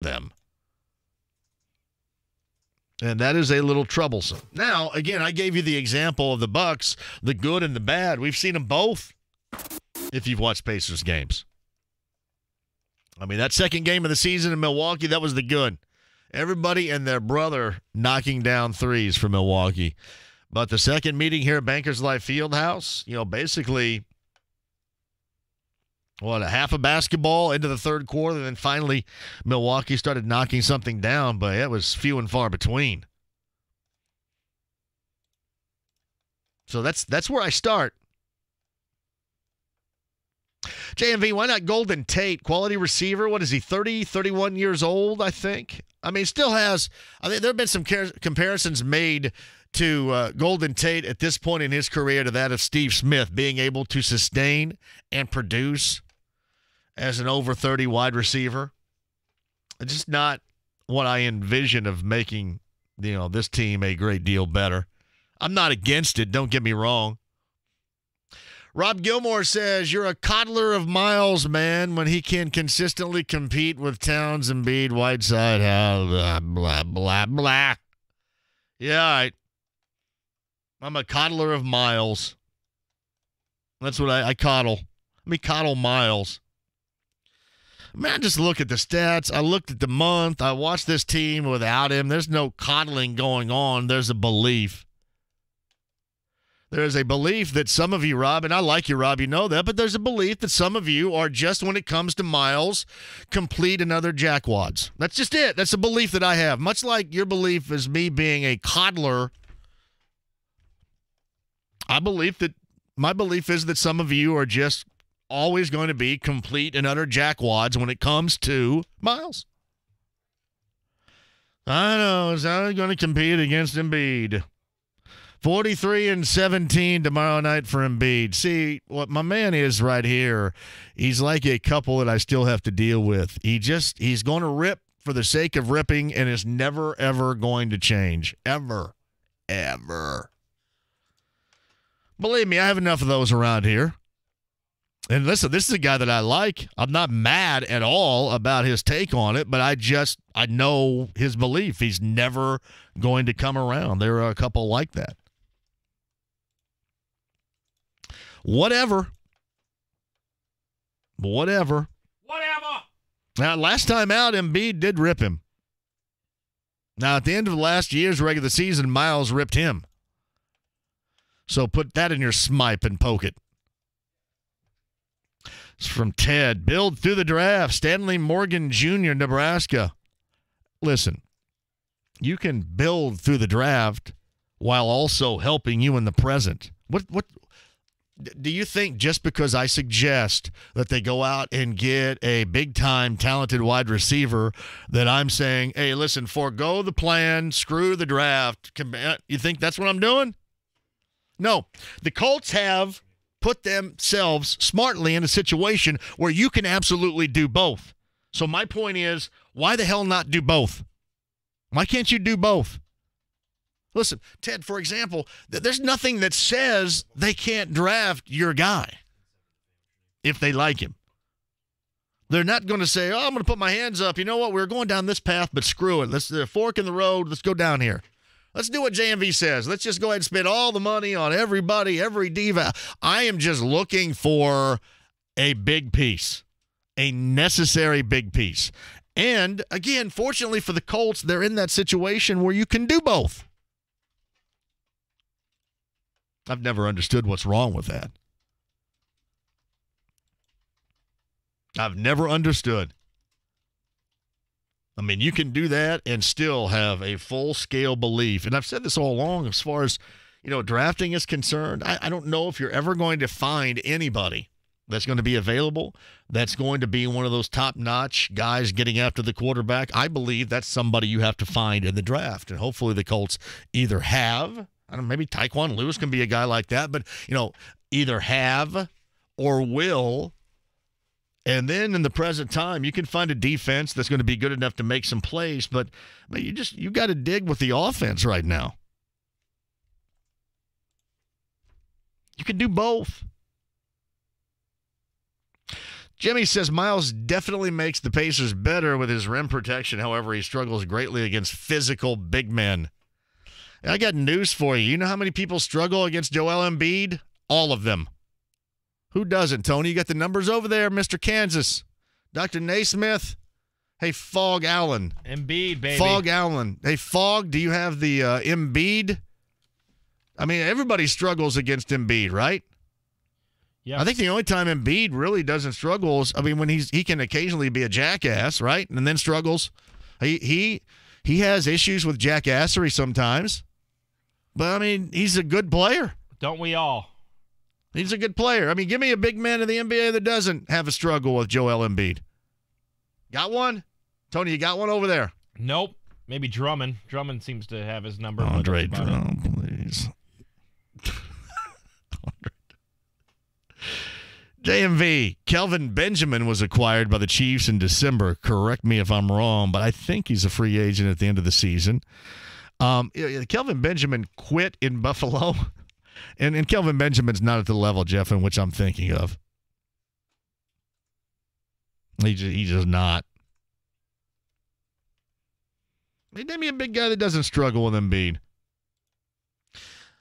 them. And that is a little troublesome. Now, again, I gave you the example of the Bucks, the good and the bad. We've seen them both if you've watched Pacers games. I mean, that second game of the season in Milwaukee, that was the good. Everybody and their brother knocking down threes for Milwaukee. But the second meeting here at Bankers Life Fieldhouse, basically, a half a basketball into the third quarter, and then finally Milwaukee started knocking something down, but it was few and far between. So that's where I start. JMV, why not Golden Tate? Quality receiver. What is he, 30, 31 years old, I think? I mean, still has – I think there have been some comparisons made to Golden Tate at this point in his career to that of Steve Smith, being able to sustain and produce as an over 30 wide receiver. It's just not what I envision of making, this team a great deal better. I'm not against it, don't get me wrong. Rob Gilmore says, you're a coddler of Miles, man, when he can consistently compete with Towns, Embiid, Whiteside, blah, blah, blah, blah. Yeah, all right. I'm a coddler of Miles. That's what I coddle. Let me coddle Miles. Man, I just look at the stats. I looked at the month. I watched this team without him. There's no coddling going on. There's a belief. There's a belief that some of you, Rob, and I like you, Rob, you know that, but there's a belief that some of you are just, when it comes to Miles, complete another jackwads. That's just it. That's a belief that I have. Much like your belief is me being a coddler, my belief is that some of you are just always going to be complete and utter jackwads when it comes to Miles. I know, is I going to compete against Embiid. 43-17 tomorrow night for Embiid. See, what my man is right here, he's like a couple that I still have to deal with. He's going to rip for the sake of ripping and is never, ever going to change. Ever. Ever. Believe me, I have enough of those around here. And listen, this is a guy that I like. I'm not mad at all about his take on it, but I know his belief. He's never going to come around. There are a couple like that. Whatever. Now, last time out, Embiid did rip him. Now, at the end of last year's regular season, Miles ripped him. So put that in your smipe and poke it. It's from Ted. Build through the draft. Stanley Morgan Jr., Nebraska. Listen, you can build through the draft while also helping you in the present. What do you think, just because I suggest that they go out and get a big-time talented wide receiver, that I'm saying, hey, listen, forego the plan, screw the draft? You think that's what I'm doing? No. The Colts have put themselves smartly in a situation where you can absolutely do both. So my point is, why the hell not do both? Why can't you do both? Listen, Ted, for example, there's nothing that says they can't draft your guy if they like him. They're not going to say, I'm going to put my hands up. You know what? We're going down this path, but screw it. Let's fork in the road. Let's go down here. Let's do what JMV says. Let's just go ahead and spend all the money on everybody, every diva. I am just looking for a big piece, a necessary big piece. And, again, fortunately for the Colts, they're in that situation where you can do both. I've never understood what's wrong with that. I've never understood. I mean, you can do that and still have a full-scale belief. And I've said this all along as far as, drafting is concerned. I don't know if you're ever going to find anybody that's going to be available, that's going to be one of those top-notch guys getting after the quarterback. I believe that's somebody you have to find in the draft. And hopefully the Colts either have, I don't know, maybe Tyquan Lewis can be a guy like that, but, either have or will. And then in the present time, you can find a defense that's going to be good enough to make some plays, but you got to dig with the offense right now. You can do both. Jimmy says Miles definitely makes the Pacers better with his rim protection. However, he struggles greatly against physical big men. I got news for you. You know how many people struggle against Joel Embiid? All of them. Who doesn't, Tony? You got the numbers over there, Mr. Kansas. Dr. Naismith. Hey, Fog Allen. Embiid, baby. Fog Allen. Hey, Fog, do you have the Embiid? I mean, everybody struggles against Embiid, right? Yes. I think the only time Embiid really doesn't struggle is, I mean, when he can occasionally be a jackass, right? And then struggles. He has issues with jackassery sometimes. But, I mean, he's a good player. Don't we all? He's a good player. I mean, give me a big man in the NBA that doesn't have a struggle with Joel Embiid. Got one? Tony, you got one over there? Nope. Maybe Drummond. Drummond seems to have his number. Andre Drummond, please. JMV, Kelvin Benjamin was acquired by the Chiefs in December. Correct me if I'm wrong, but I think he's a free agent at the end of the season. Kelvin Benjamin quit in Buffalo, and Kelvin Benjamin's not at the level, Jeff, in which I'm thinking of. He's just not. Name me a big guy that doesn't struggle with Embiid.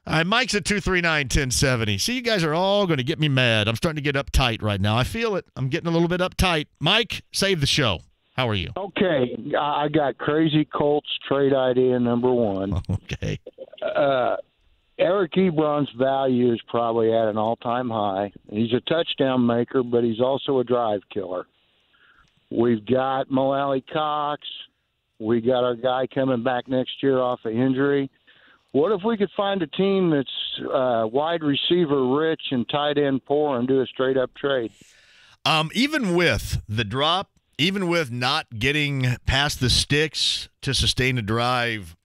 All right, Mike's at 239-1070. See, you guys are all going to get me mad. I'm starting to get uptight right now. I feel it. I'm getting a little bit uptight. Mike, save the show. How are you? Okay, I got crazy Colts trade idea number one. Okay. Eric Ebron's value is probably at an all-time high. He's a touchdown maker, but he's also a drive killer. We've got Mo Alley Cox. We got our guy coming back next year off of injury. What if we could find a team that's wide receiver rich and tight end poor and do a straight-up trade? Even with the drop, even with not getting past the sticks to sustain a drive,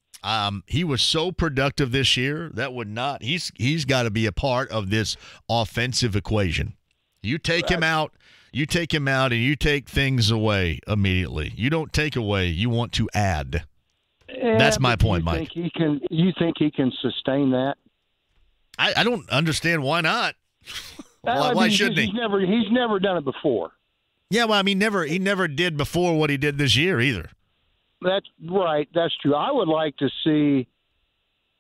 he was so productive this year that would not. He's got to be a part of this offensive equation. You take him out. You take him out, and you take things away immediately. You don't take away. You want to add. Yeah, that's my point, Mike. You think he can sustain that? I don't understand why not. Why shouldn't he? He's never done it before. Yeah, well, I mean, he never did before what he did this year either. That's right. That's true. I would like to see.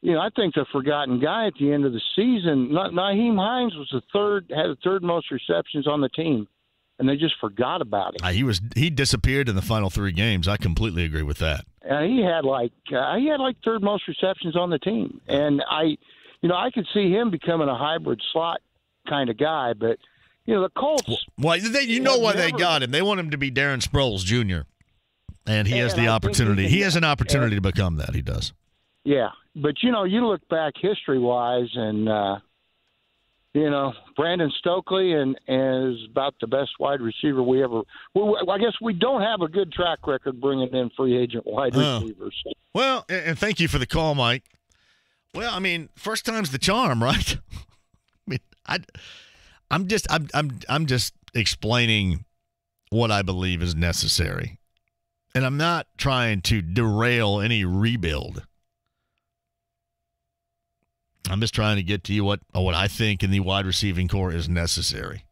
I think the forgotten guy at the end of the season. Nyheim Hines was had the third most receptions on the team, and they just forgot about him. He disappeared in the final three games. I completely agree with that. He had like third most receptions on the team, and I could see him becoming a hybrid slot kind of guy. But the Colts. Well, why they got him. They want him to be Darren Sproles Jr., and he has the opportunity. He has an opportunity to become that. He does. Yeah, but you look back history-wise, and Brandon Stokely and is about the best wide receiver we ever. I guess we don't have a good track record bringing in free agent wide receivers. Well, and thank you for the call, Mike. Well, I mean, first time's the charm, right? I mean, I'm just explaining what I believe is necessary, and I'm not trying to derail any rebuild. I'm just trying to get to you what I think in the wide receiving core is necessary.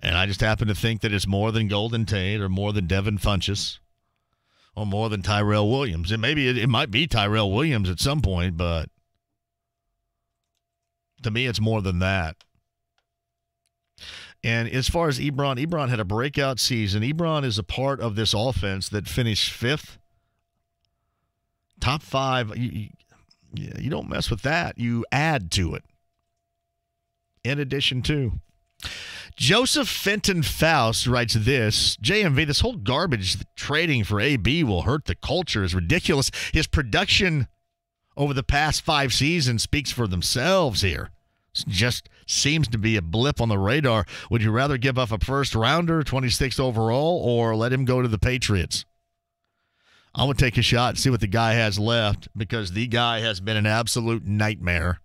And I just happen to think that it's more than Golden Tate or more than Devin Funchess or more than Tyrell Williams. And maybe it might be Tyrell Williams at some point, but to me it's more than that. And as far as Ebron had a breakout season. Ebron is a part of this offense that finished fifth, top five. You don't mess with that. You add to it. In addition to. Joseph Fenton Faust writes this. JMV, this whole garbage trading for AB will hurt the culture is ridiculous. His production over the past 5 seasons speaks for themselves here. It just seems to be a blip on the radar. Would you rather give up a first rounder, 26th overall, or let him go to the Patriots? I'm going to take a shot and see what the guy has left because the guy has been an absolute nightmare.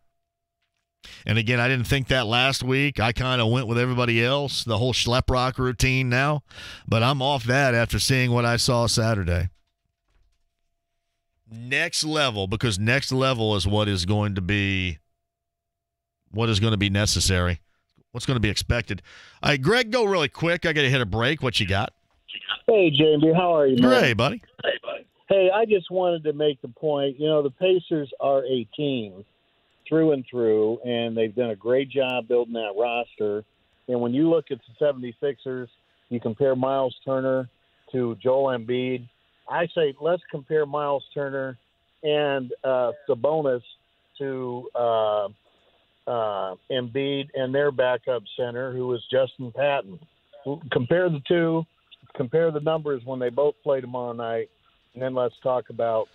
And again, I didn't think that last week. I kind of went with everybody else, the whole Schleprock routine now. But I'm off that after seeing what I saw Saturday. Next level, because next level is what is going to be necessary. what's going to be expected. Greg, go really quick. I got to hit a break. What you got? Hey, JMV, how are you, man? Great, buddy. Hey, I just wanted to make the point, the Pacers are a team through and through, and they've done a great job building that roster. And when you look at the 76ers, you compare Miles Turner to Joel Embiid. I say let's compare Miles Turner and Sabonis to Embiid and their backup center, who was Justin Patton. Compare the two, compare the numbers when they both play tomorrow night, and then let's talk about,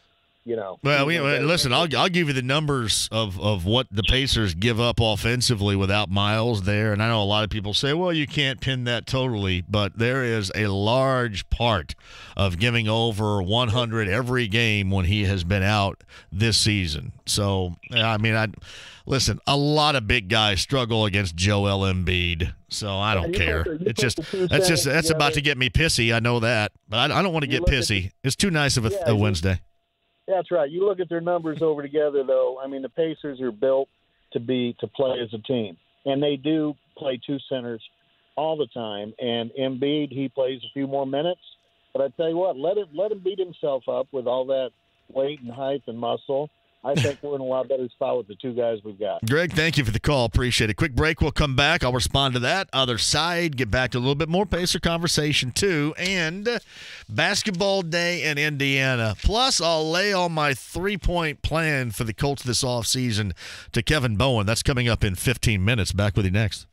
Well, listen, I'll give you the numbers of what the Pacers give up offensively without Miles there. And I know a lot of people say, well, you can't pin that totally, but there is a large part of giving over 100 every game when he has been out this season. So, listen, a lot of big guys struggle against Joel Embiid. So I don't care. That's about to get me pissy. I know that, but I don't want to get pissy. It's too nice of a Wednesday. That's right. You look at their numbers over together, though. I mean, the Pacers are built to play as a team, and they do play two centers all the time. And Embiid, he plays a few more minutes, but I tell you what, let him beat himself up with all that weight and height and muscle. I think we're in a lot better spot with the two guys we've got. Greg, thank you for the call. Appreciate it. Quick break. We'll come back. I'll respond to that. Other side, get back to a little bit more Pacer conversation, too. And basketball day in Indiana. Plus, I'll lay on my three-point plan for the Colts this offseason to Kevin Bowen. That's coming up in 15 minutes. Back with you next.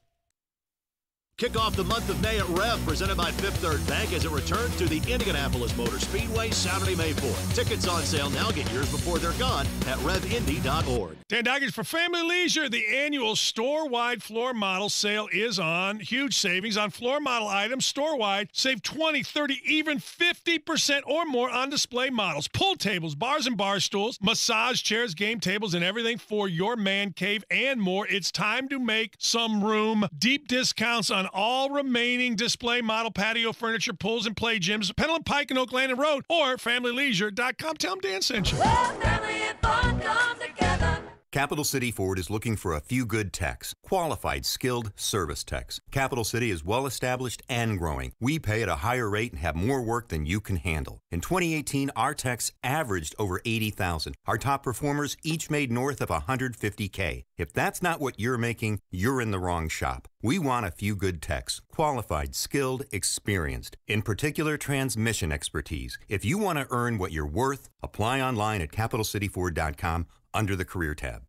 Kick off the month of May at Rev, presented by Fifth Third Bank as it returns to the Indianapolis Motor Speedway Saturday, May 4th. Tickets on sale now. Get yours before they're gone at revindy.org. $10 for family leisure. The annual store-wide floor model sale is on. Huge savings on floor model items store-wide. Save 20, 30, even 50% or more on display models. Pool tables, bars and bar stools, massage chairs, game tables, and everything for your man cave and more. It's time to make some room. Deep discounts on all remaining display model patio furniture, pools, and play gyms. Pendleton Pike and Oak Landing Road or familyleisure.com. Tell them Dan sent you. Well, family and fun come together. Capital City Ford is looking for a few good techs, qualified, skilled service techs. Capital City is well established and growing. We pay at a higher rate and have more work than you can handle. In 2018, our techs averaged over $80,000. Our top performers each made north of $150K. If that's not what you're making, you're in the wrong shop. We want a few good techs, qualified, skilled, experienced. In particular, transmission expertise. If you want to earn what you're worth, apply online at capitalcityford.com under the career tab.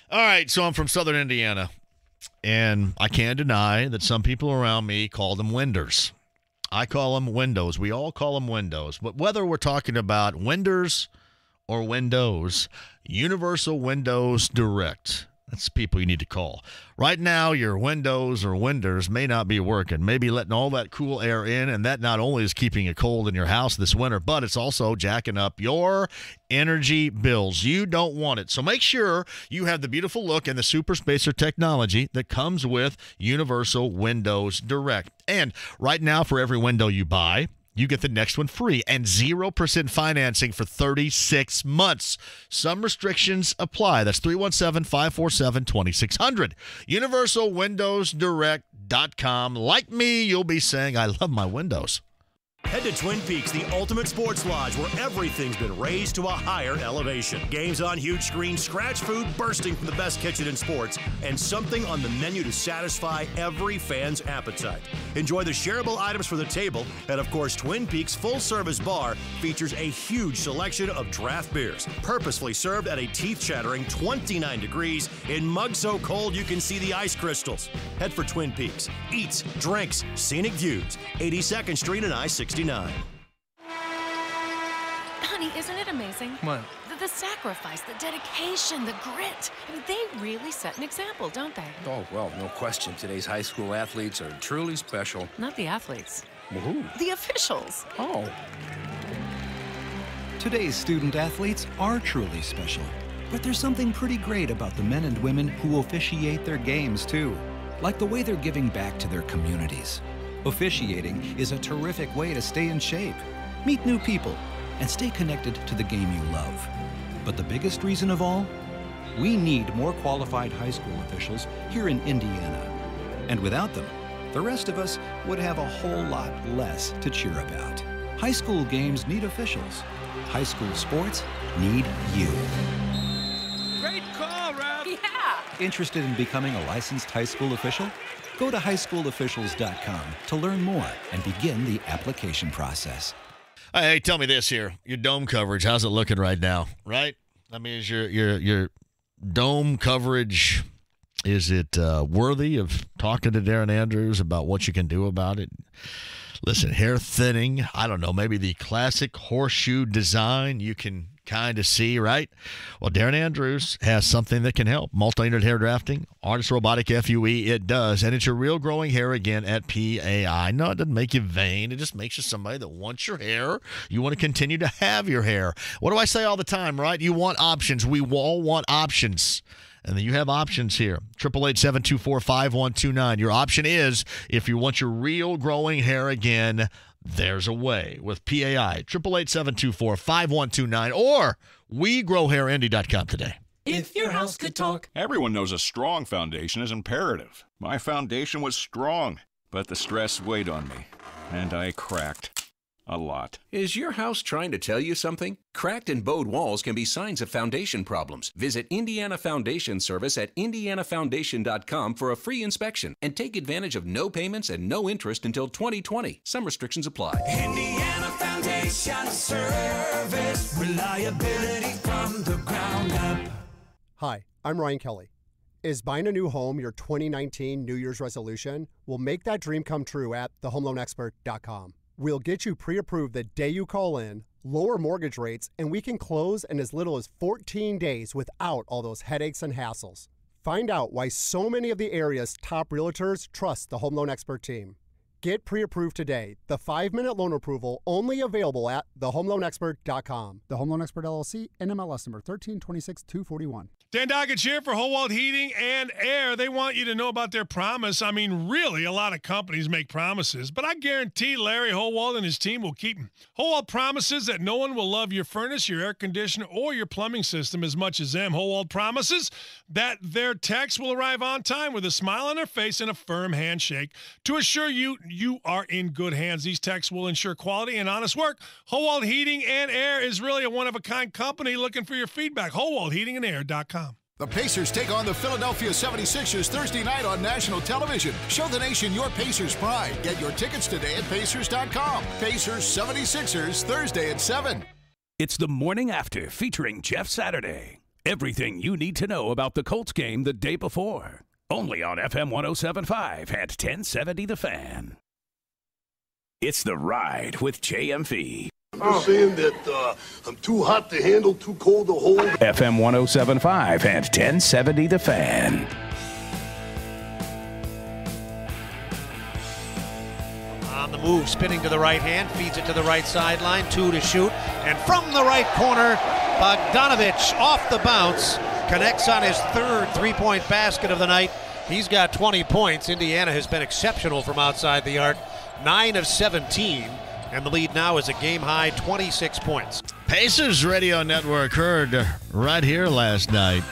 All right, so I'm from Southern Indiana, and I can't deny that some people around me call them winders. I call them windows. We all call them windows. But whether we're talking about winders or windows, Universal Windows Direct. That's people you need to call. Right now, your windows or winders may not be working. Maybe letting all that cool air in, and that not only is keeping it cold in your house this winter, but it's also jacking up your energy bills. You don't want it. So make sure you have the beautiful look and the super spacer technology that comes with Universal Windows Direct. And right now, for every window you buy, you get the next one free and 0% financing for 36 months. Some restrictions apply. That's 317-547-2600. UniversalWindowsDirect.com. Like me, you'll be saying, I love my windows. Head to Twin Peaks, the ultimate sports lodge where everything's been raised to a higher elevation. Games on huge screens, scratch food bursting from the best kitchen in sports, and something on the menu to satisfy every fan's appetite. Enjoy the shareable items for the table, and of course, Twin Peaks' full-service bar features a huge selection of draft beers, purposefully served at a teeth-chattering 29 degrees in mugs so cold you can see the ice crystals. Head for Twin Peaks. Eats, drinks, scenic views. 82nd Street and I-69. Honey, isn't it amazing? What? The sacrifice, the dedication, the grit. I mean, they really set an example, don't they? Oh, well, no question. Today's high school athletes are truly special. Not the athletes. Well, who? The officials. Oh. Today's student athletes are truly special. But there's something pretty great about the men and women who officiate their games, too. Like the way they're giving back to their communities. Officiating is a terrific way to stay in shape, meet new people, and stay connected to the game you love. But the biggest reason of all? We need more qualified high school officials here in Indiana. And without them, the rest of us would have a whole lot less to cheer about. High school games need officials. High school sports need you. Great call, Ralph. Yeah. Interested in becoming a licensed high school official? Go to highschoolofficials.com to learn more and begin the application process. Hey, tell me this here. Your dome coverage, how's it looking right now? Right? I mean, is your dome coverage, is it worthy of talking to Darren Andrews about what you can do about it? Listen, hair thinning, I don't know, maybe the classic horseshoe design you can kind of see, right? Well, Darren Andrews has something that can help. Multi-unit hair drafting, Artist Robotic FUE, it does. And it's your real growing hair again at PAI. No, it doesn't make you vain. It just makes you somebody that wants your hair. You want to continue to have your hair. What do I say all the time, right? You want options. We all want options. And then you have options here. 888-724-5129. Your option is, if you want your real growing hair again, there's a way with PAI. 888-724-5129 or WeGrowHairIndy.com today. If your house could talk. Everyone knows a strong foundation is imperative. My foundation was strong, but the stress weighed on me, and I cracked. A lot. Is your house trying to tell you something? Cracked and bowed walls can be signs of foundation problems. Visit Indiana Foundation Service at indianafoundation.com for a free inspection and take advantage of no payments and no interest until 2020. Some restrictions apply. Indiana Foundation Service. Reliability from the ground up. Hi, I'm Ryan Kelly. Is buying a new home your 2019 New Year's resolution? We'll make that dream come true at thehomeloanexpert.com. We'll get you pre-approved the day you call in, lower mortgage rates, and we can close in as little as 14 days without all those headaches and hassles. Find out why so many of the area's top realtors trust the Home Loan Expert team. Get pre-approved today. The 5-minute loan approval only available at thehomeloanexpert.com. The Home Loan Expert LLC, NMLS number 1326241. Dan Doggett here for Howald Heating and Air. They want you to know about their promise. I mean, really, a lot of companies make promises, but I guarantee Larry Howald and his team will keep them. Howald promises that no one will love your furnace, your air conditioner, or your plumbing system as much as them. Howald promises that their techs will arrive on time with a smile on their face and a firm handshake to assure you are in good hands. These techs will ensure quality and honest work. Howald Heating and Air is really a one-of-a-kind company looking for your feedback. HowaldHeatingandAir.com. The Pacers take on the Philadelphia 76ers Thursday night on national television. Show the nation your Pacers pride. Get your tickets today at Pacers.com. Pacers 76ers Thursday at 7. It's the morning after featuring Jeff Saturday. Everything you need to know about the Colts game the day before. Only on FM 107.5 at 1070 The Fan. It's The Ride with JMV. I'm saying that I'm too hot to handle, too cold to hold. FM 107.5 and 1070 The Fan. On the move, spinning to the right hand, feeds it to the right sideline, 2 to shoot. And from the right corner, Bogdanovich off the bounce, connects on his third three-point basket of the night. He's got 20 points. Indiana has been exceptional from outside the arc, 9 of 17. And the lead now is a game-high 26 points. Pacers Radio Network heard right here last night.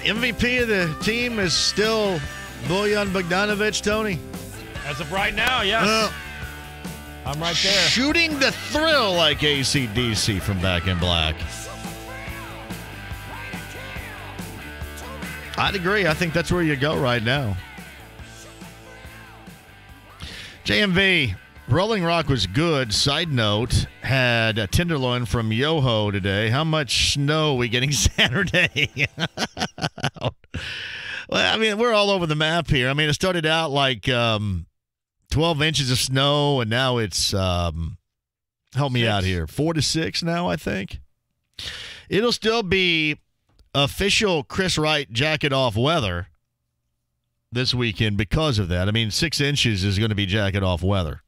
MVP of the team is still Bojan Bogdanovich, Tony? As of right now, yes. I'm right there. Shooting the thrill like AC/DC from Back in Black. I'd agree. I think that's where you go right now. JMV. Rolling Rock was good. Side note, had a tenderloin from Yoho today. How much snow are we getting Saturday? Well, I mean, we're all over the map here. I mean, it started out like 12 inches of snow, and now it's, help me out here, 4 to 6 now, I think. It'll still be official Chris Wright jacket off weather this weekend because of that. I mean, 6 inches is going to be jacket off weather.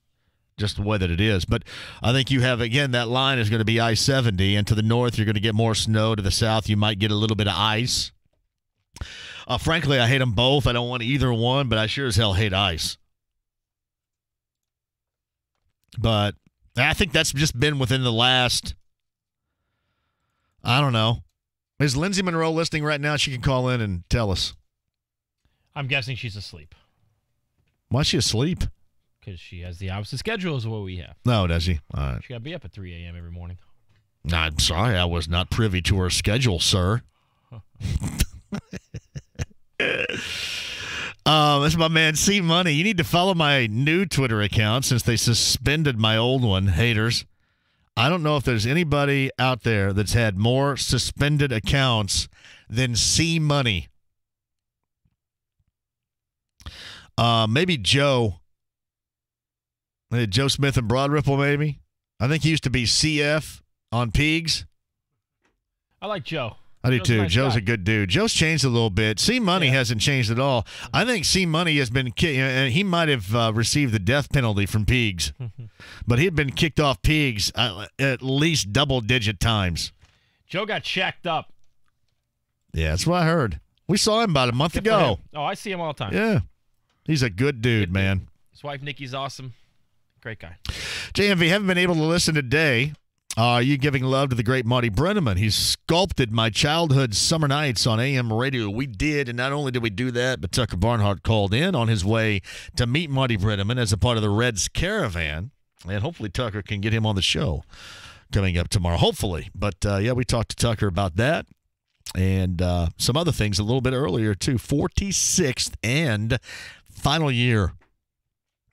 Just the way that it is. But I think you have, again, that line is going to be I-70, and to the north you're going to get more snow. To the south you might get a little bit of ice. Frankly, I hate them both. I don't want either one, but I sure as hell hate ice. But I think that's just been within the last, I don't know, Is Lindsay Monroe listening right now? She can call in and tell us. I'm guessing she's asleep. Why is she asleep? Because she has the opposite schedule as what we have. No, does she? All right. She got to be up at 3 a.m. every morning. I'm sorry, I was not privy to her schedule, sir. That's my man C Money. You need to follow my new Twitter account since they suspended my old one, haters. I don't know if there's anybody out there that's had more suspended accounts than C Money. Maybe Joe. Joe Smith and Broad Ripple, maybe. I think he used to be CF on Pigs. I like Joe. I do too. Nice Joe's guy. a good dude. Joe's changed a little bit. C Money hasn't changed at all. I think C Money has been and he might have received the death penalty from Pigs, but he had been kicked off Pigs at least double-digit times. Joe got checked up. Yeah, that's what I heard. We saw him about a month ago. Oh, I see him all the time. Yeah, he's a good dude, man. His wife Nikki's awesome. Great guy. JMV, haven't been able to listen today. Are you giving love to the great Marty Brenneman? He's sculpted my childhood summer nights on AM radio. We did, and not only did we do that, but Tucker Barnhart called in on his way to meet Marty Brenneman as a part of the Reds Caravan, and hopefully Tucker can get him on the show coming up tomorrow. Hopefully. But, yeah, we talked to Tucker about that and some other things a little bit earlier, too. 46th and final year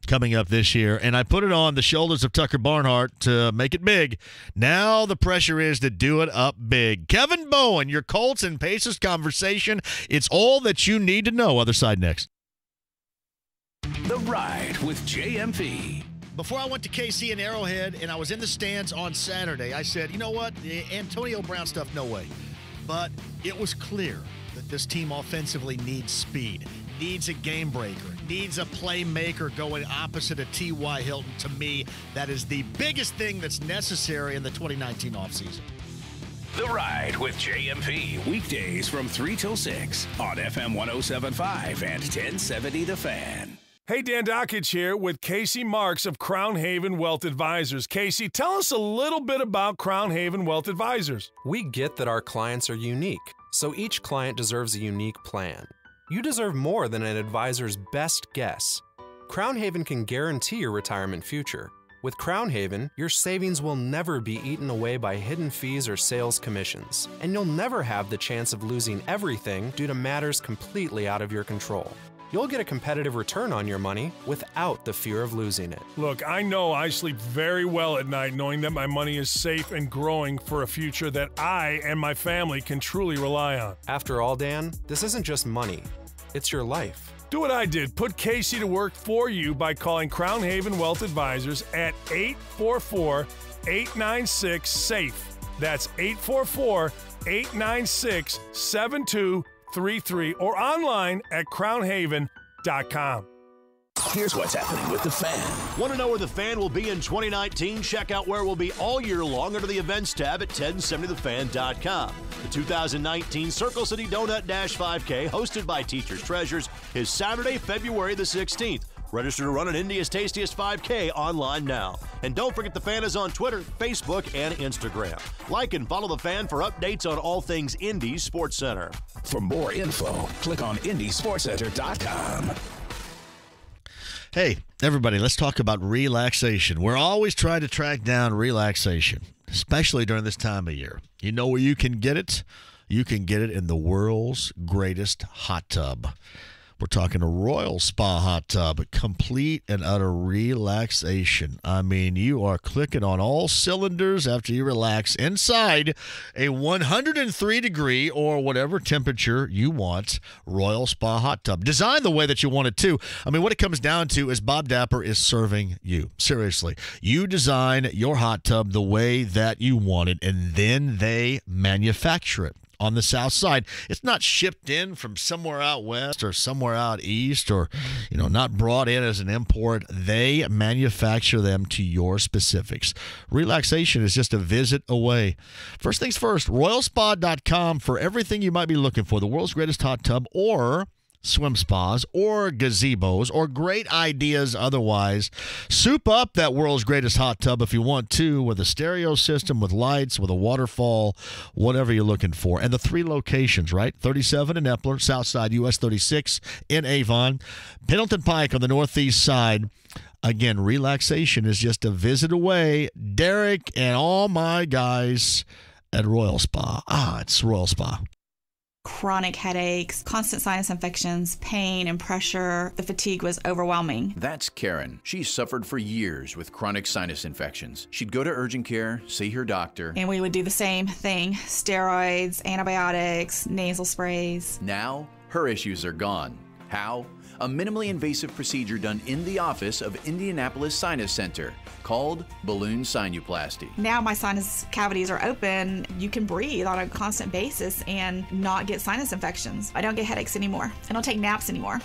coming up this year, and I put it on the shoulders of Tucker Barnhart to make it big. Now the pressure is to do it up big. Kevin Bowen, your Colts and Pacers conversation. It's all that you need to know. Other side next. The Ride with JMV. Before I went to KC and Arrowhead and I was in the stands on Saturday, I said, you know what? The Antonio Brown stuff, no way. But it was clear that this team offensively needs speed, needs a game breaker, needs a playmaker going opposite of T.Y. Hilton. To me, that is the biggest thing that's necessary in the 2019 offseason. The Ride with JMV. Weekdays from 3 till 6 on FM 107.5 and 1070 The Fan. Hey, Dan Dockage here with Casey Marks of Crown Haven Wealth Advisors. Casey, tell us a little bit about Crown Haven Wealth Advisors. We get that our clients are unique, so each client deserves a unique plan. You deserve more than an advisor's best guess. Crown Haven can guarantee your retirement future. With Crown Haven, your savings will never be eaten away by hidden fees or sales commissions, and you'll never have the chance of losing everything due to matters completely out of your control. You'll get a competitive return on your money without the fear of losing it. Look, I know I sleep very well at night knowing that my money is safe and growing for a future that I and my family can truly rely on. After all, Dan, this isn't just money. It's your life. Do what I did. Put Casey to work for you by calling Crown Haven Wealth Advisors at 844-896-SAFE. That's 844-896-7233 or online at crownhaven.com. Here's what's happening with The Fan. Want to know where The Fan will be in 2019? Check out where we'll be all year long under the events tab at 1070thefan.com. The 2019 Circle City Donut Dash 5K, hosted by Teachers Treasures, is Saturday, February the 16th. Register to run an India's Tastiest 5K online now. And don't forget The Fan is on Twitter, Facebook, and Instagram. Like and follow The Fan for updates on all things Indy Sports Center. For more info, click on IndySportsCenter.com. Hey, everybody, let's talk about relaxation. We're always trying to track down relaxation, especially during this time of year. You know where you can get it? You can get it in the world's greatest hot tub. We're talking a Royal Spa hot tub, complete and utter relaxation. I mean, you are clicking on all cylinders after you relax inside a 103-degree or whatever temperature you want Royal Spa hot tub. Designed the way that you want it to. I mean, what it comes down to is Bob Dapper is serving you. Seriously. You design your hot tub the way that you want it, and then they manufacture it. On the south side, it's not shipped in from somewhere out west or somewhere out east or, not brought in as an import. They manufacture them to your specifics. Relaxation is just a visit away. First things first, royalspa.com for everything you might be looking for. The world's greatest hot tub or swim spas or gazebos or great ideas otherwise. Soup up that world's greatest hot tub if you want to, with a stereo system, with lights, with a waterfall, whatever you're looking for. And the 3 locations, right? 37 in Epler, Southside US 36 in Avon, Pendleton Pike on the northeast side. Again, relaxation is just a visit away. Derek and all my guys at Royal Spa. It's Royal Spa. Chronic headaches, constant sinus infections, pain and pressure. The fatigue was overwhelming. That's Karen. She suffered for years with chronic sinus infections. She'd go to urgent care, see her doctor. And we would do the same thing. Steroids, antibiotics, nasal sprays. Now, her issues are gone. How? A minimally invasive procedure done in the office of Indianapolis Sinus Center called balloon sinuplasty. Now my sinus cavities are open. You can breathe on a constant basis and not get sinus infections. I don't get headaches anymore. I don't take naps anymore.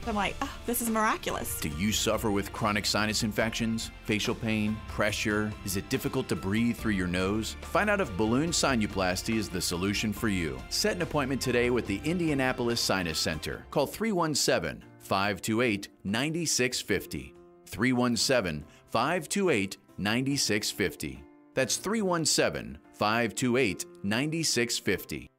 I'm like, oh, this is miraculous. Do you suffer with chronic sinus infections, facial pain, pressure? Is it difficult to breathe through your nose? Find out if balloon sinuplasty is the solution for you. Set an appointment today with the Indianapolis Sinus Center. Call 317-528-9650. 317-528-9650. That's 317-528-9650.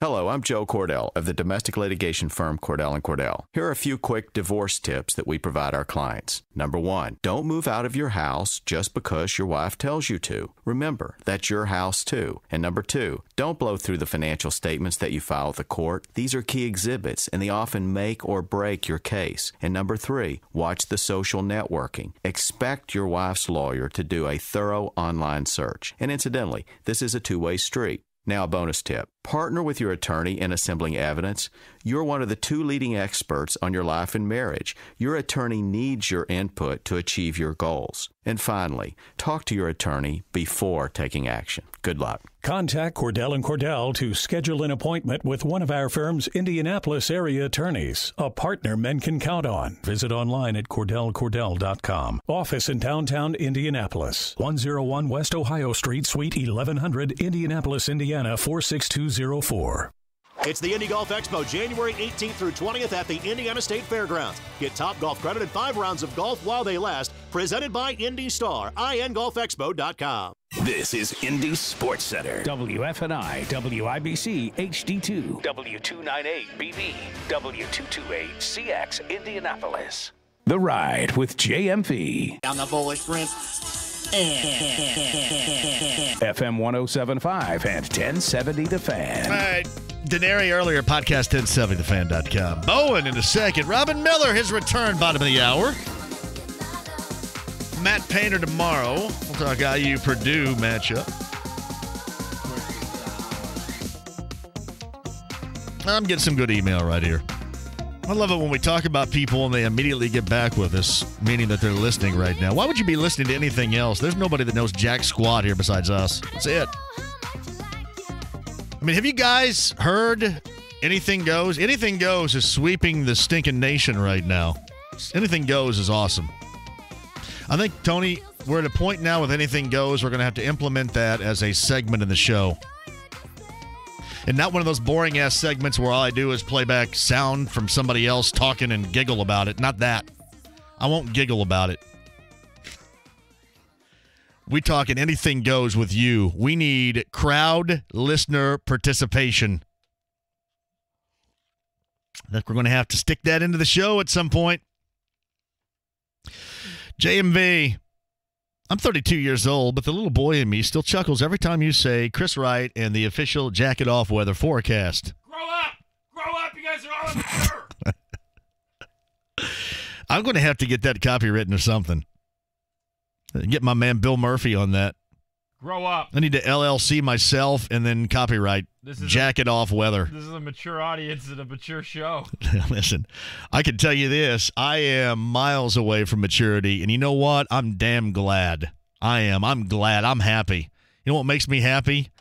Hello, I'm Joe Cordell of the domestic litigation firm Cordell & Cordell. Here are a few quick divorce tips that we provide our clients. Number 1, don't move out of your house just because your wife tells you to. Remember, that's your house too. And number 2, don't blow through the financial statements that you file with the court. These are key exhibits and they often make or break your case. And number 3, watch the social networking. Expect your wife's lawyer to do a thorough online search. And incidentally, this is a two-way street. Now, a bonus tip. Partner with your attorney in assembling evidence. You're one of the 2 leading experts on your life and marriage. Your attorney needs your input to achieve your goals. And finally, talk to your attorney before taking action. Good luck. Contact Cordell & Cordell to schedule an appointment with one of our firm's Indianapolis area attorneys, a partner men can count on. Visit online at CordellCordell.com. Office in downtown Indianapolis, 101 West Ohio Street, Suite 1100, Indianapolis, Indiana, 46204. It's the Indy Golf Expo, January 18th through 20th at the Indiana State Fairgrounds. Get top golf credit and 5 rounds of golf while they last. Presented by Indy Star, ingolfexpo.com. This is Indy Sports Center. WFNI, WIBC, HD2, W298BB, W228CX, Indianapolis. The Ride with JMV. Down the bullish sprint. FM 1075 and 1070 The Fan. All right. Denary earlier, podcast 1070thefan.com. Bowen in a second. Robin Miller, his return, bottom of the hour. Matt Painter tomorrow. We'll talk IU Purdue matchup. I'm getting some good email right here. I love it when we talk about people and they immediately get back with us, meaning that they're listening right now. Why would you be listening to anything else? There's nobody that knows jack squat here besides us. That's it. I mean, have you guys heard Anything Goes? Anything Goes is sweeping the stinking nation right now. Anything Goes is awesome. I think, Tony, we're at a point now with Anything Goes. We're going to have to implement that as a segment in the show. And not one of those boring-ass segments where all I do is play back sound from somebody else talking and giggle about it. Not that. I won't giggle about it. We talking Anything Goes with you. We need crowd listener participation. I think we're going to have to stick that into the show at some point. JMV, I'm 32 years old, but the little boy in me still chuckles every time you say Chris Wright and the official jacket off weather forecast. Grow up! Grow up! You guys are all immature! I'm going to have to get that copywritten or something. Get my man Bill Murphy on that. Grow up. I need to LLC myself and then copyright jacket off weather. This is a mature audience and a mature show. Listen, I can tell you this. I am miles away from maturity, and you know what? I'm damn glad. I am. I'm glad. I'm happy. You know what makes me happy?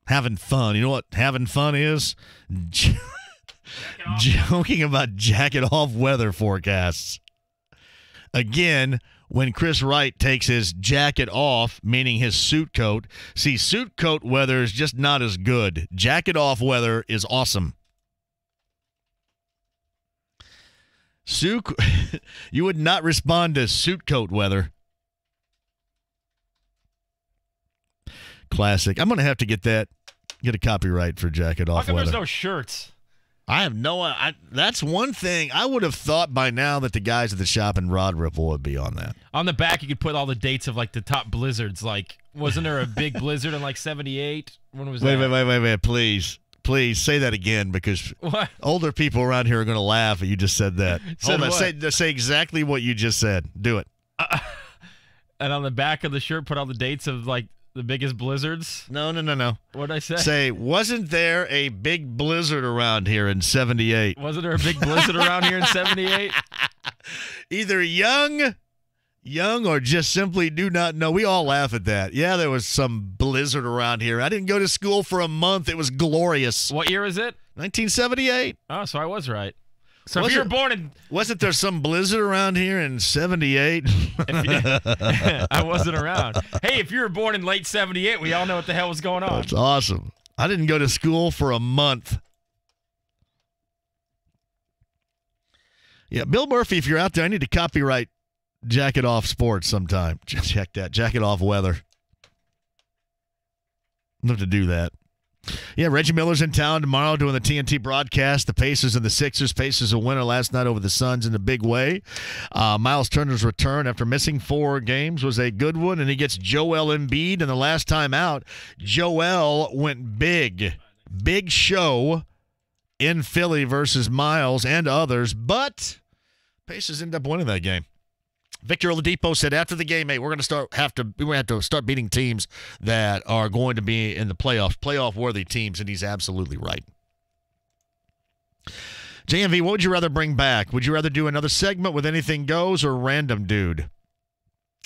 Having fun. You know what having fun is? Joking about jacket off weather forecasts. Again, when Chris Wright takes his jacket off, meaning his suit coat. See, suit coat weather is just not as good. Jacket off weather is awesome. You would not respond to suit coat weather. Classic. I'm going to have to get a copyright for jacket off How come weather. there's no shirts? I have no. That's one thing I would have thought by now that the guys at the shop in Rod Ripple would be on that. On the back, you could put all the dates of like the top blizzards. Like, wasn't there a big blizzard in like '78? When was that? Wait, please say that again because What? older people around here are going to laugh at you just said that. Said Hold on, what? say exactly what you just said. Do it. And on the back of the shirt, put all the dates of like the biggest blizzards. No. What'd I say? Say, wasn't there a big blizzard around here in '78? Wasn't there a big blizzard around here in '78? Either young, or just simply do not know. We all laugh at that. Yeah, there was some blizzard around here. I didn't go to school for a month. It was glorious. What year is it? 1978. Oh, so I was right. So if you were born in... Wasn't there some blizzard around here in '78? I wasn't around. Hey, if you were born in late '78, we all know what the hell was going on. That's awesome. I didn't go to school for a month. Yeah, Bill Murphy, if you're out there, I need to copyright Jacket Off Sports sometime. Check that. Jacket Off Weather. I'd love to do that. Yeah, Reggie Miller's in town tomorrow doing the TNT broadcast. The Pacers and the Sixers. Pacers a winner last night over the Suns in a big way. Miles Turner's return after missing 4 games was a good one, and he gets Joel Embiid. And the last time out, Joel went big. Big show in Philly versus Miles and others, but Pacers end up winning that game. Victor Oladipo said after the game, "Hey, we're going to have to start beating teams that are going to be in the playoffs, playoff-worthy teams," and he's absolutely right. JMV, what would you rather bring back? Would you rather do another segment with Anything Goes or Random Dude?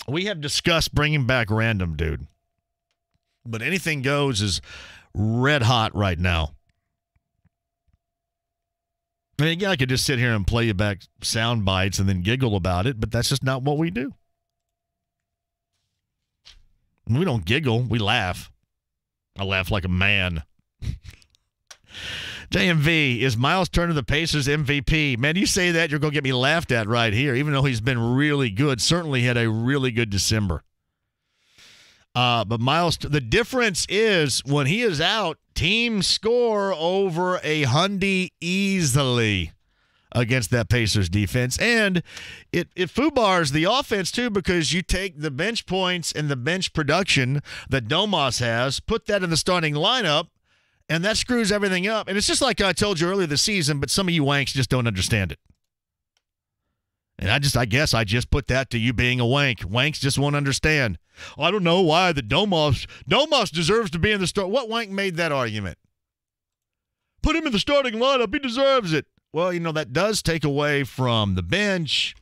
We have discussed bringing back Random Dude, but Anything Goes is red hot right now. I mean, yeah, I could just sit here and play you back sound bites and then giggle about it, but that's just not what we do. We don't giggle. We laugh. I laugh like a man. JMV, is Miles Turner the Pacers MVP? Man, you say that, you're going to get me laughed at right here, even though he's been really good. Certainly had a really good December. But Miles, the difference is when he is out, teams score over 100 easily against that Pacers defense. And it foobars the offense, too, because you take the bench points and the bench production that Domas has, put that in the starting lineup, and that screws everything up. And it's just like I told you earlier this season, but some of you wanks just don't understand it. And I guess I just put that to you being a wank. Wanks just won't understand. I don't know why the Domas deserves to be in the start. What wank made that argument? Put him in the starting lineup. He deserves it. Well, that does take away from the bench,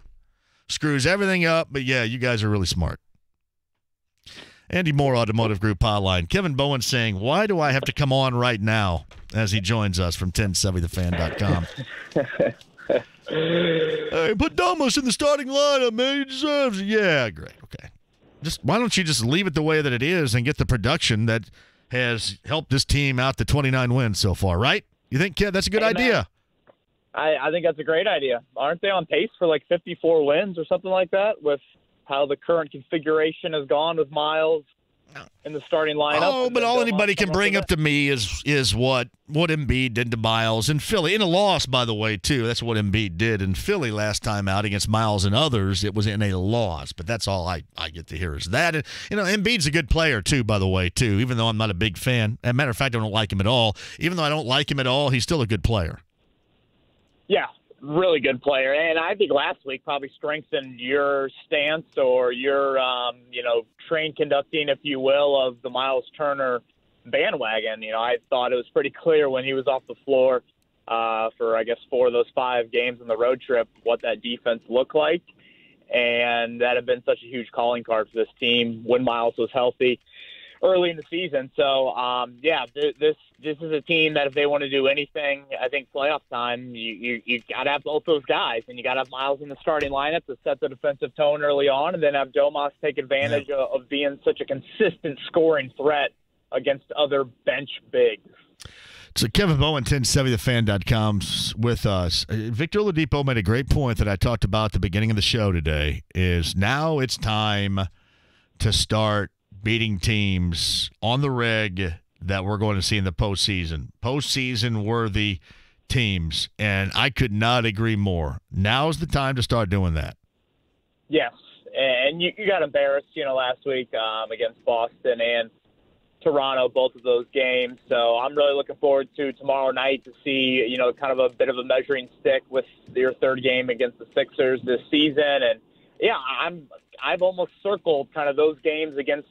screws everything up. But, yeah, you guys are really smart. Andy Moore, Automotive Group Hotline. Kevin Bowen saying, why do I have to come on right now as he joins us from 1070thefan.com? Hey, put Domas in the starting lineup, man. He deserves it. Yeah, great. Okay. Why don't you just leave it the way that it is and get the production that has helped this team out to 29 wins so far, right? You think, Kev, that's a good idea? I think that's a great idea. Aren't they on pace for like 54 wins or something like that with how the current configuration has gone with Miles in the starting lineup? Oh, but all anybody can bring up to me is what Embiid did to Miles in Philly. In a loss, by the way, too. That's what Embiid did in Philly last time out against Miles and others. It was in a loss, but that's all I get to hear is that. And, Embiid's a good player, too, by the way, too, even though I'm not a big fan. As a matter of fact, I don't like him at all. Even though I don't like him at all, he's still a good player. Yeah, really good player. And I think last week probably strengthened your stance or your, train conducting, if you will, of the Miles Turner bandwagon. I thought it was pretty clear when he was off the floor for, I guess, 4 of those 5 games on the road trip what that defense looked like. And that had been such a huge calling card for this team when Miles was healthy early in the season. So, this is a team that if they want to do anything, I think playoff time, you got to have both those guys, and you got to have Miles in the starting lineup to set the defensive tone early on, and then have Domas take advantage of being such a consistent scoring threat against other bench bigs. So Kevin Bowen, 1070thefan.com with us. Victor Oladipo made a great point that I talked about at the beginning of the show today, is now it's time to start beating teams on the reg that we're going to see in the postseason. Postseason-worthy teams, and I could not agree more. Now's the time to start doing that. Yes, and you got embarrassed, last week against Boston and Toronto, both of those games. So I'm really looking forward to tomorrow night to see, kind of a bit of a measuring stick with your third game against the Sixers this season. And yeah, I've almost circled kind of those games against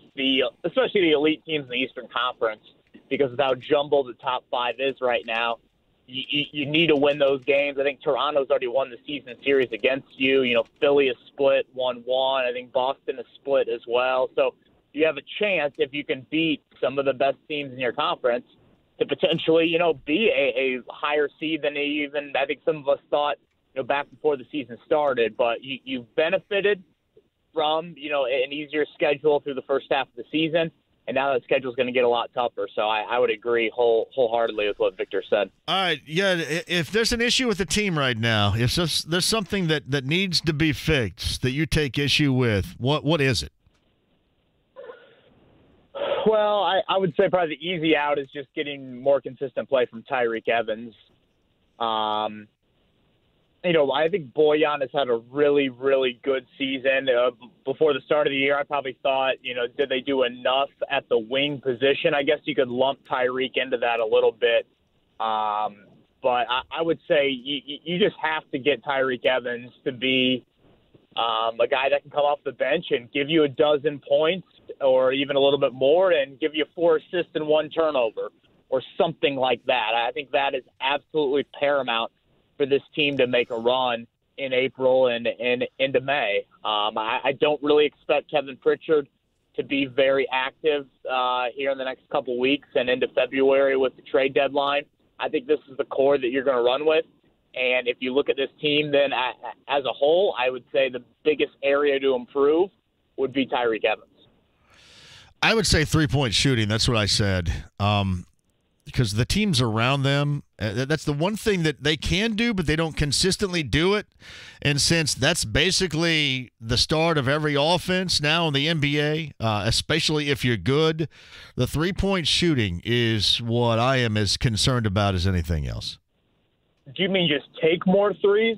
especially the elite teams in the Eastern Conference, because of how jumbled the top five is right now. You need to win those games. I think Toronto's already won the season series against you. Philly is split 1-1. I think Boston is split as well. So you have a chance, if you can beat some of the best teams in your conference, to potentially, be a higher seed than even I think some of us thought, back before the season started. But you've benefited from, an easier schedule through the first half of the season. And now that schedule is going to get a lot tougher. So I would agree wholeheartedly with what Victor said. All right. Yeah, if there's an issue with the team right now, if there's something that needs to be fixed that you take issue with, what is it? Well, I would say probably the easy out is just getting more consistent play from Tyreke Evans. I think Bojan has had a really, really good season. Before the start of the year, I probably thought, did they do enough at the wing position? I guess you could lump Tyreke into that a little bit. But I would say you just have to get Tyreke Evans to be a guy that can come off the bench and give you a dozen points or even a little bit more and give you 4 assists and 1 turnover or something like that. I think that is absolutely paramount for this team to make a run in April and into May. I don't really expect Kevin Pritchard to be very active here in the next couple weeks and into February with the trade deadline. I think this is the core that you're going to run with. And if you look at this team, then as a whole, I would say the biggest area to improve would be Tyreke Evans. I would say 3-point shooting. That's what I said. Because the teams around them, that's the one thing that they can do, but they don't consistently do it. And since that's basically the start of every offense now in the NBA, especially if you're good, the 3-point shooting is what I am as concerned about as anything else. Do you mean just take more threes?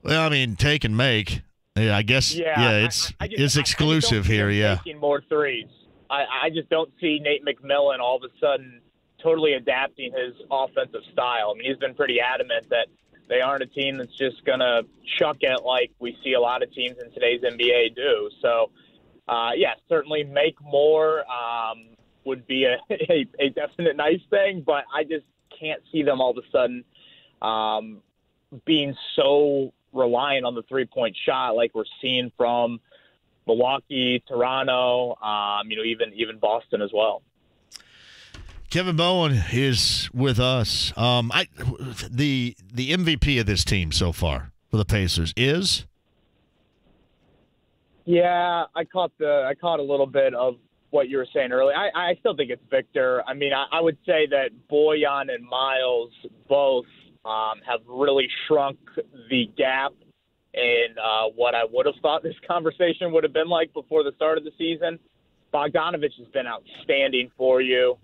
Well, I mean, take and make. Yeah, I guess. Yeah, it's exclusive here. Yeah, taking more threes. I just don't see Nate McMillan all of a sudden totally adapting his offensive style. I mean, he's been pretty adamant that they aren't a team that's just going to chuck it like we see a lot of teams in today's NBA do. So, certainly make more would be a definite nice thing, but I just can't see them all of a sudden being so reliant on the 3-point shot like we're seeing from Milwaukee, Toronto, even Boston as well. Kevin Bowen is with us. The MVP of this team so far for the Pacers is? Yeah, I caught a little bit of what you were saying earlier. I still think it's Victor. I mean, I would say that Bojan and Miles both have really shrunk the gap in what I would have thought this conversation would have been like before the start of the season. Bogdanovich has been outstanding for you.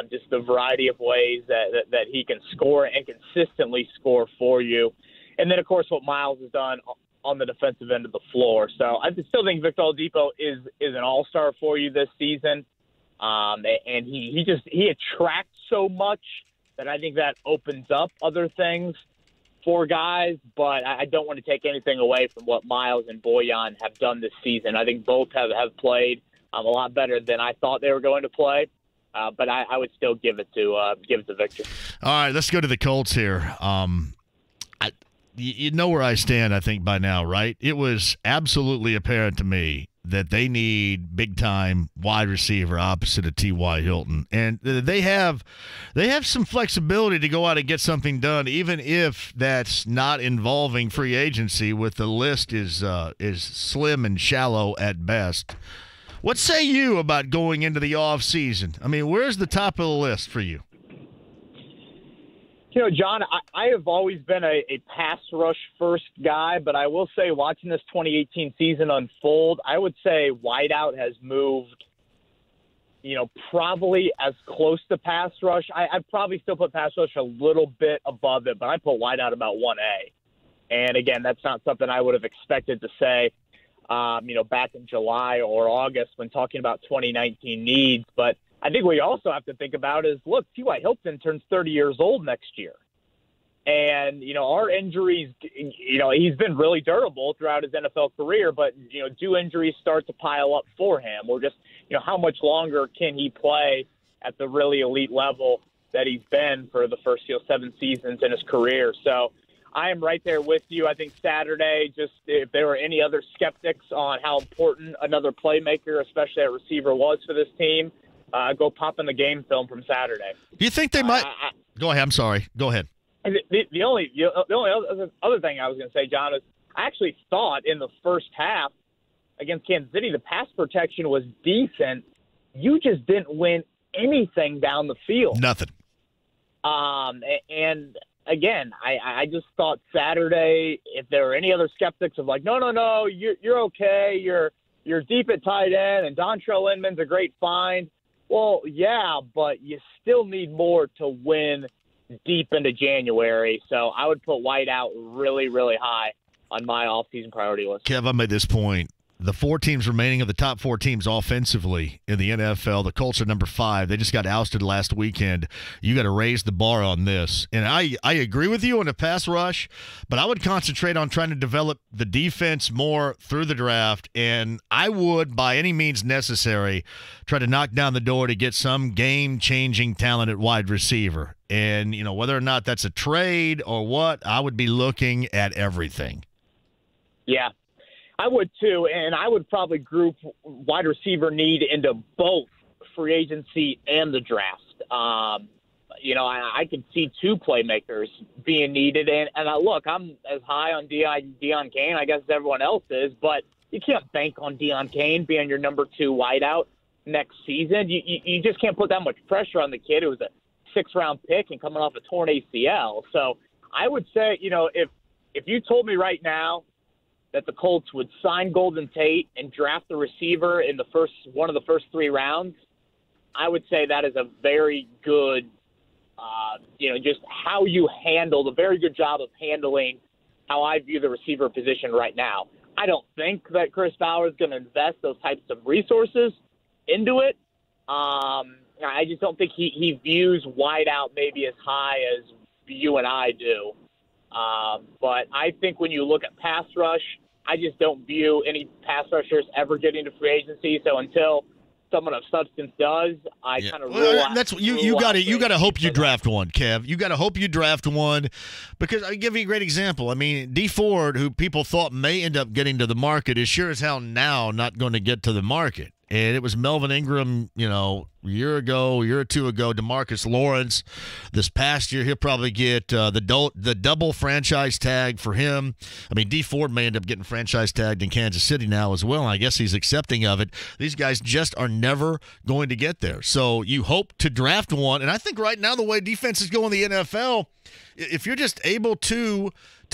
Just the variety of ways that he can score and consistently score for you. And then, of course, what Miles has done on the defensive end of the floor. So I still think Victor Oladipo is an all-star for you this season. And he attracts so much that I think that opens up other things for guys. But I don't want to take anything away from what Miles and Bojan have done this season. I think both have played a lot better than I thought they were going to play. But I would still give it to Victor. All right, let's go to the Colts here. You know where I stand, I think, by now, right? It was absolutely apparent to me that they need big-time wide receiver opposite of T.Y. Hilton. And they have some flexibility to go out and get something done, even if that's not involving free agency, with the list is slim and shallow at best. What say you about going into the off season? I mean, where's the top of the list for you? John, I have always been a pass rush first guy, but I will say watching this 2018 season unfold, I would say wideout has moved, probably as close to pass rush. I'd probably still put pass rush a little bit above it, but I put wideout about 1A. And again, that's not something I would have expected to say, back in July or August when talking about 2019 needs. But I think what you also have to think about is, look, T.Y. Hilton turns 30 years old next year. And, our injuries, he's been really durable throughout his NFL career, but, do injuries start to pile up for him? Or just, how much longer can he play at the really elite level that he's been for the first, 7 seasons in his career? So I am right there with you. I think Saturday, just if there were any other skeptics on how important another playmaker, especially at receiver, was for this team, go pop in the game film from Saturday. Do you think they might? Go ahead. I'm sorry. Go ahead. The only other thing I was going to say, John, is I actually thought in the first half against Kansas City, the pass protection was decent. You just didn't win anything down the field. Nothing. And again, I just thought Saturday, if there were any other skeptics of like, no, you're okay. You're deep at tight end, and Dontrell Inman's a great find. Well, yeah, but you still need more to win deep into January. So I would put wideout really, really high on my offseason priority list. Kev, I made this point. The 4 teams remaining of the top 4 teams offensively in the NFL, the Colts are number 5. They just got ousted last weekend. You got to raise the bar on this. And I agree with you on the pass rush, but I would concentrate on trying to develop the defense more through the draft. And I would, by any means necessary, try to knock down the door to get some game-changing talent at wide receiver. And, whether or not that's a trade or what, I would be looking at everything. Yeah. I would too, and I would probably group wide receiver need into both free agency and the draft. I could see 2 playmakers being needed, and look, I'm as high on Deion Kane, I guess, as everyone else is, but you can't bank on Deion Kane being your number 2 wideout next season. You just can't put that much pressure on the kid who was a 6th-round pick and coming off a torn ACL. So I would say, if you told me right now that the Colts would sign Golden Tate and draft the receiver in one of the first 3 rounds, I would say that is a very good, just how you handle, a very good job of handling how I view the receiver position right now. I don't think that Chris Bauer is going to invest those types of resources into it. I just don't think he views wideout maybe as high as you and I do. But I think when you look at pass rush, I just don't view any pass rushers ever getting to free agency. So until someone of substance does, I kind of rule out. That's you got to hope you draft one, Kev. You got to hope you draft one, because I'll give you a great example. I mean, D Ford, who people thought may end up getting to the market, is sure as hell now not going to get to the market. And it was Melvin Ingram, a year or 2 ago, DeMarcus Lawrence. This past year, he'll probably get the double franchise tag for him. I mean, D Ford may end up getting franchise tagged in Kansas City now as well. And I guess he's accepting of it. These guys just are never going to get there. So you hope to draft one. And I think right now the way defenses go in the NFL, if you're just able to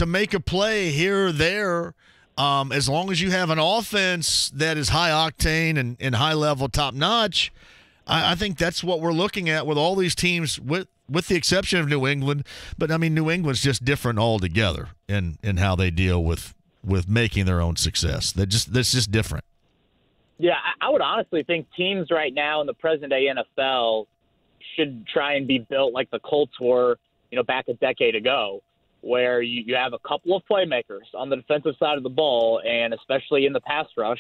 make a play here or there, as long as you have an offense that is high octane and high level, top notch, I think that's what we're looking at with all these teams, with the exception of New England. But I mean, New England's just different altogether in how they deal with making their own success. That's just different. Yeah, I would honestly think teams right now in the present day NFL should try and be built like the Colts were, back a decade ago, where you have a couple of playmakers on the defensive side of the ball, and especially in the pass rush,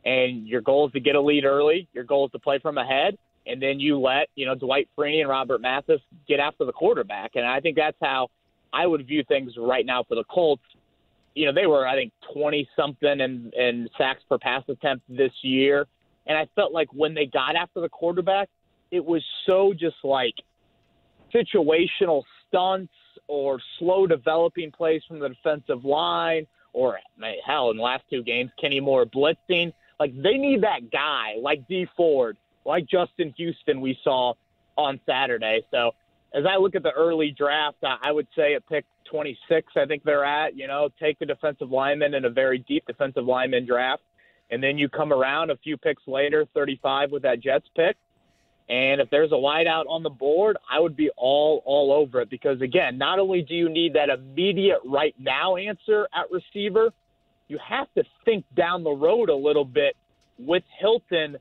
and your goal is to get a lead early. Your goal is to play from ahead, and then you let, Dwight Freeney and Robert Mathis get after the quarterback. And I think that's how I would view things right now for the Colts. They were, I think, 20-something in sacks per pass attempt this year, and I felt like when they got after the quarterback, it was so just like situational stunts or slow developing plays from the defensive line, or hell, in the last 2 games, Kenny Moore blitzing. Like, they need that guy like D Ford, like Justin Houston we saw on Saturday. So as I look at the early draft, I would say at pick 26, I think they're at, take the defensive lineman in a very deep defensive lineman draft. And then you come around a few picks later, 35 with that Jets pick. And if there's a wideout on the board, I would be all over it because, again, not only do you need that immediate right now answer at receiver, you have to think down the road a little bit with Hilton,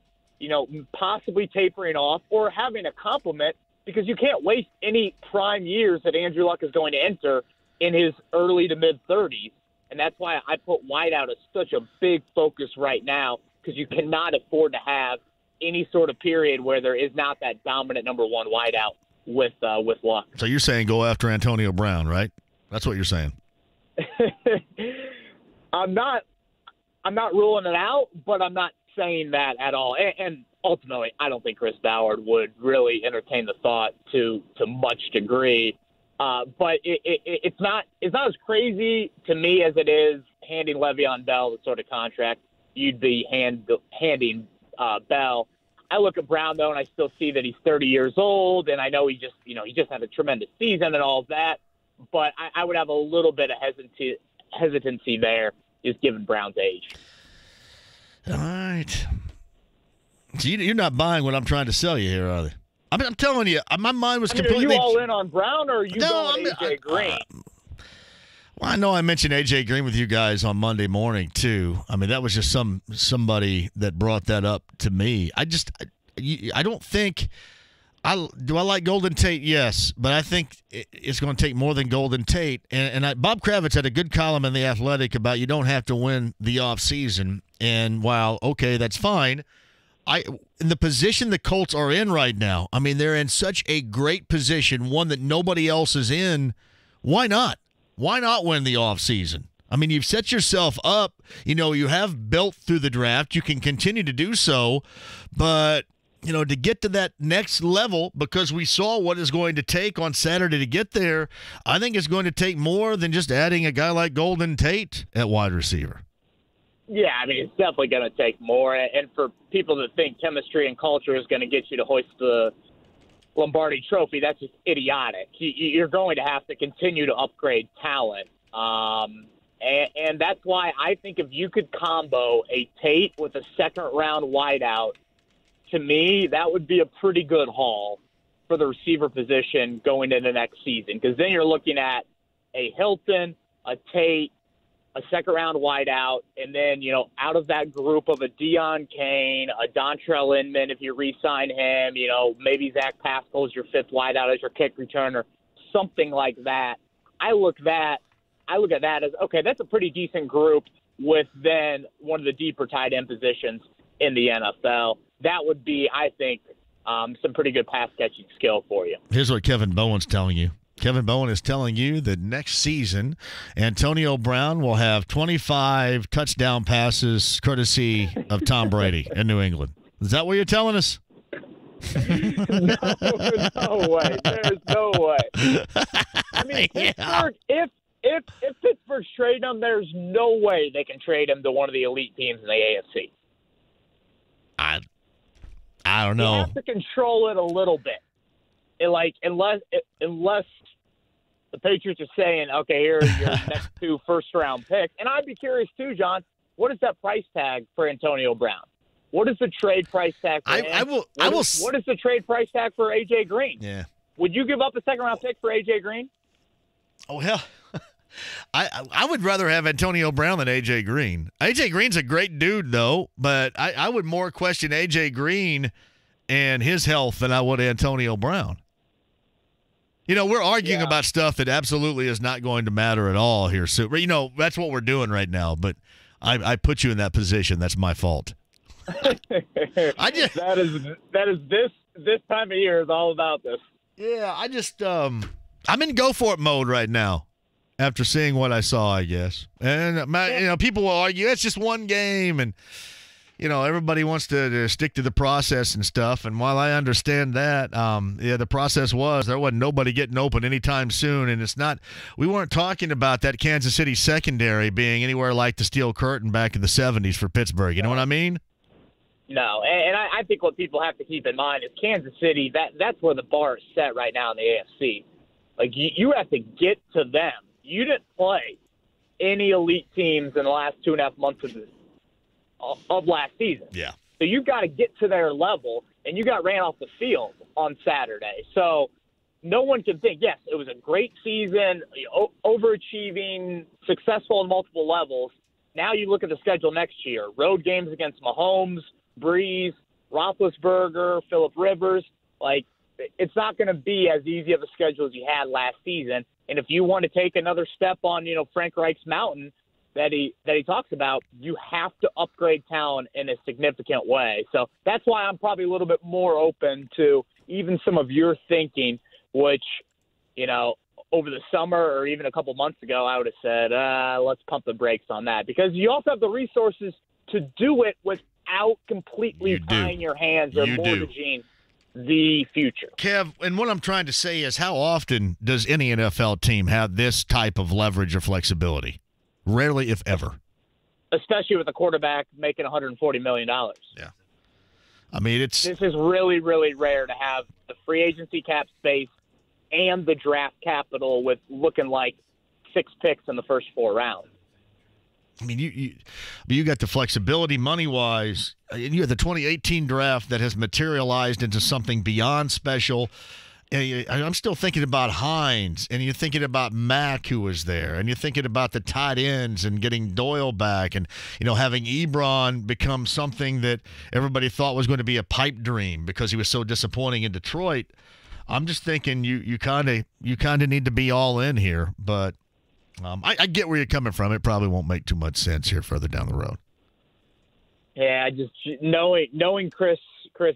possibly tapering off or having a complement because you can't waste any prime years that Andrew Luck is going to enter in his early to mid-30s. And that's why I put wideout as such a big focus right now because you cannot afford to have any sort of period where there is not that dominant number one wideout with Luck. So you're saying go after Antonio Brown, right? That's what you're saying. I'm not ruling it out, but I'm not saying that at all. And ultimately, I don't think Chris Ballard would really entertain the thought to much degree. But it's not as crazy to me as it is handing Le'Veon Bell the sort of contract you'd be handing Bell. I look at Brown though, and I still see that he's 30 years old, and I know he just had a tremendous season and all of that. But I would have a little bit of hesitancy there, just given Brown's age. All right. So you're not buying what I'm trying to sell you here, are they? I mean, I'm telling you, my mind was completely. Are you all in on Brown, or are you going AJ Green? Well, I know I mentioned A.J. Green with you guys on Monday morning, too. I mean, that was just somebody that brought that up to me. I don't think – do I like Golden Tate? Yes, but I think it's going to take more than Golden Tate. And Bob Kravitz had a good column in The Athletic about you don't have to win the offseason. And while, okay, that's fine, in the position the Colts are in right now, I mean, they're in such a great position, one that nobody else is in. Why not? Why not win the offseason? I mean, you've set yourself up. You have built through the draft. You can continue to do so. But, to get to that next level, because we saw what it's going to take on Saturday to get there, I think it's going to take more than just adding a guy like Golden Tate at wide receiver. Yeah, I mean, it's definitely going to take more. And for people that think chemistry and culture is going to get you to hoist the Lombardi Trophy, that's just idiotic. You're going to have to continue to upgrade talent. And that's why I think if you could combo a Tate with a second-round wideout, to me, that would be a pretty good haul for the receiver position going into next season. Because then you're looking at a Hilton, a Tate, a second-round wideout, and then, out of that group of a Deion Kane, a Dontrell Inman, if you re-sign him, maybe Zach Pascal's your fifth wideout as your kick returner, something like that. I look at that as, okay, that's a pretty decent group with then one of the deeper tight end positions in the NFL. That would be, I think, some pretty good pass-catching skill for you. Here's what Kevin Bowen's telling you. Kevin Bowen is telling you that next season, Antonio Brown will have 25 touchdown passes courtesy of Tom Brady in New England. Is that what you're telling us? No way. There's no way. I mean, Pittsburgh, if Pittsburgh's trading him, there's no way they can trade him to one of the elite teams in the AFC. I don't know. You have to control it a little bit. Unless the Patriots are saying, okay, here are your next two first-round picks. And I'd be curious, too, John, what is that price tag for Antonio Brown? What is the trade price tag for him? What is the trade price tag for A.J. Green? Yeah. Would you give up a second-round pick for A.J. Green? Oh, hell. I would rather have Antonio Brown than A.J. Green. A.J. Green's a great dude, though, but I would more question A.J. Green and his health than I would Antonio Brown. We're arguing about stuff that absolutely is not going to matter at all here. So, that's what we're doing right now, but I put you in that position. That's my fault. That is this time of year is all about this. Yeah, I'm in go for it mode right now after seeing what I saw, I guess. And people will argue it's just one game, and everybody wants to stick to the process and stuff. And while I understand that, the process was there wasn't nobody getting open anytime soon. And it's not – we weren't talking about that Kansas City secondary being anywhere like the Steel Curtain back in the 70s for Pittsburgh. You know what I mean? No, and I think what people have to keep in mind is Kansas City, that's where the bar is set right now in the AFC. Like, you have to get to them. You didn't play any elite teams in the last 2.5 months of last season. Yeah. So you've got to get to their level, and you got ran off the field on Saturday. So no one can think, yes, it was a great season, overachieving, successful on multiple levels. Now you look at the schedule next year. Road games against Mahomes, Breeze, Roethlisberger, Phillip Rivers. Like, it's not going to be as easy of a schedule as you had last season. And if you want to take another step on, Frank Reich's mountain that he talks about, you have to upgrade talent in a significant way. So that's why I'm probably a little bit more open to even some of your thinking, which, over the summer or even a couple months ago, I would have said, let's pump the brakes on that, because you also have the resources to do it without completely tying your hands or mortgaging the future. Kev, and what I'm trying to say is, how often does any NFL team have this type of leverage or flexibility? Rarely, if ever. Especially with a quarterback making $140 million. Yeah. I mean, this is really, really rare to have the free agency cap space and the draft capital with looking like 6 picks in the first 4 rounds. I mean, you got the flexibility money-wise. You have the 2018 draft that has materialized into something beyond special. I'm still thinking about Hines, and you're thinking about Mack, who was there, and you're thinking about the tight ends and getting Doyle back, and having Ebron become something that everybody thought was going to be a pipe dream because he was so disappointing in Detroit. I'm just thinking you kind of need to be all in here, but I get where you're coming from. It probably won't make too much sense here further down the road. Yeah, just knowing Chris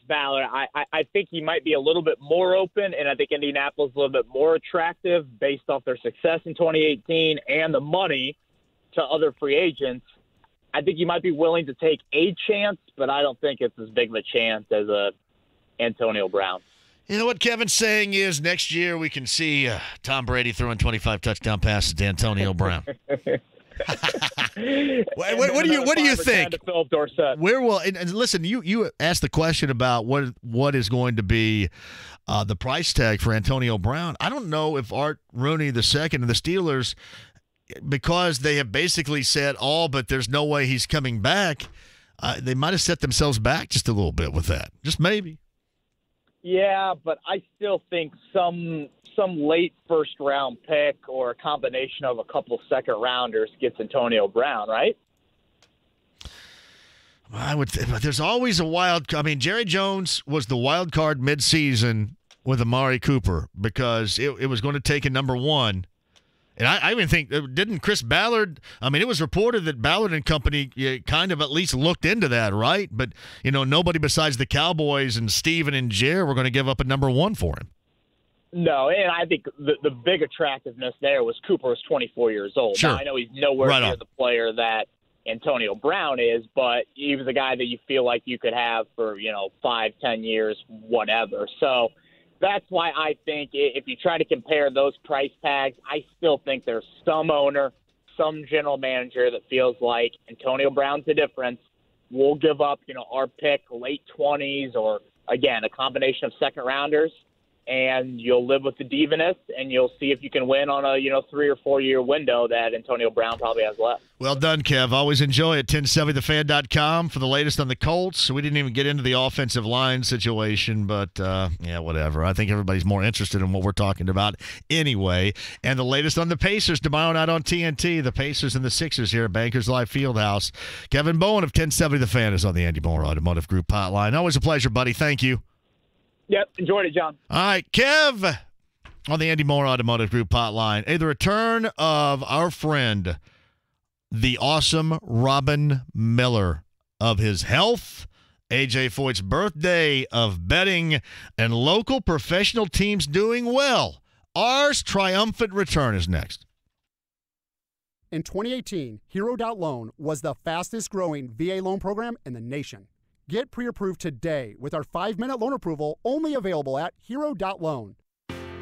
Ballard, I think he might be a little bit more open, and I think Indianapolis is a little bit more attractive based off their success in 2018 and the money to other free agents. I think you might be willing to take a chance, but I don't think it's as big of a chance as Antonio Brown. You know what Kevin's saying is next year we can see Tom Brady throwing 25 touchdown passes to Antonio Brown. What do you think? Where will and listen? You asked the question about what is going to be the price tag for Antonio Brown. I don't know if Art Rooney II and the Steelers, because they have basically said but there's no way he's coming back. They might have set themselves back just a little bit with that, just maybe. Yeah, but I still think some late first-round pick or a combination of a couple second-rounders gets Antonio Brown, right? There's always a wild. I mean, Jerry Jones was the wild card midseason with Amari Cooper because it was going to take a number one. And I even think, didn't Chris Ballard, I mean, it was reported that Ballard and company kind of at least looked into that, right? But, nobody besides the Cowboys and Steven and Jer were going to give up a number one for him. No, and I think the big attractiveness there was Cooper was 24 years old. Sure. Now, I know he's nowhere Right near on. the player that Antonio Brown is, but he was a guy that you feel like you could have for, 5-10 years, whatever. So that's why I think if you try to compare those price tags, I still think there's some owner, some general manager that feels like Antonio Brown's the difference. We'll give up, our pick, late 20s, or, again, a combination of second-rounders, and you'll live with the diviness, and you'll see if you can win on a 3 or 4 year window that Antonio Brown probably has left. Well done, Kev. Always enjoy it. 1070thefan.com for the latest on the Colts. We didn't even get into the offensive line situation, but whatever. I think everybody's more interested in what we're talking about anyway. And the latest on the Pacers tomorrow night on TNT. The Pacers and the Sixers here at Bankers Life Fieldhouse. Kevin Bowen of 1070 The Fan is on the Andy Moore Automotive Group hotline. Always a pleasure, buddy. Thank you. Yep, enjoyed it, John. All right, Kev on the Andy Moore Automotive Group hotline. The return of our friend, the awesome Robin Miller, of his health, A.J. Foyt's birthday, of betting, and local professional teams doing well. Ours triumphant return is next. In 2018, Hero.Loan was the fastest growing VA loan program in the nation. Get pre-approved today with our 5-minute loan approval, only available at Hero.Loan.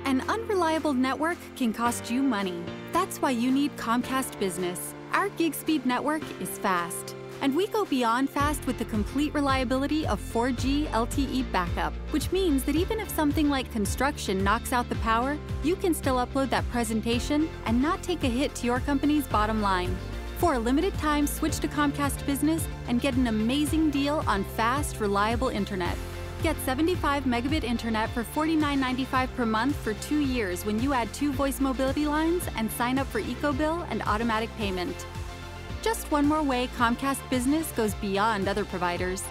An unreliable network can cost you money. That's why you need Comcast Business. Our gig speed network is fast, And we go beyond fast with the complete reliability of 4G LTE backup, which means that even if something like construction knocks out the power, you can still upload that presentation and not take a hit to your company's bottom line. For a limited time, switch to Comcast Business and get an amazing deal on fast, reliable internet. Get 75 megabit internet for $49.95 per month for 2 years when you add 2 voice mobility lines and sign up for EcoBill and automatic payment. Just one more way Comcast Business goes beyond other providers.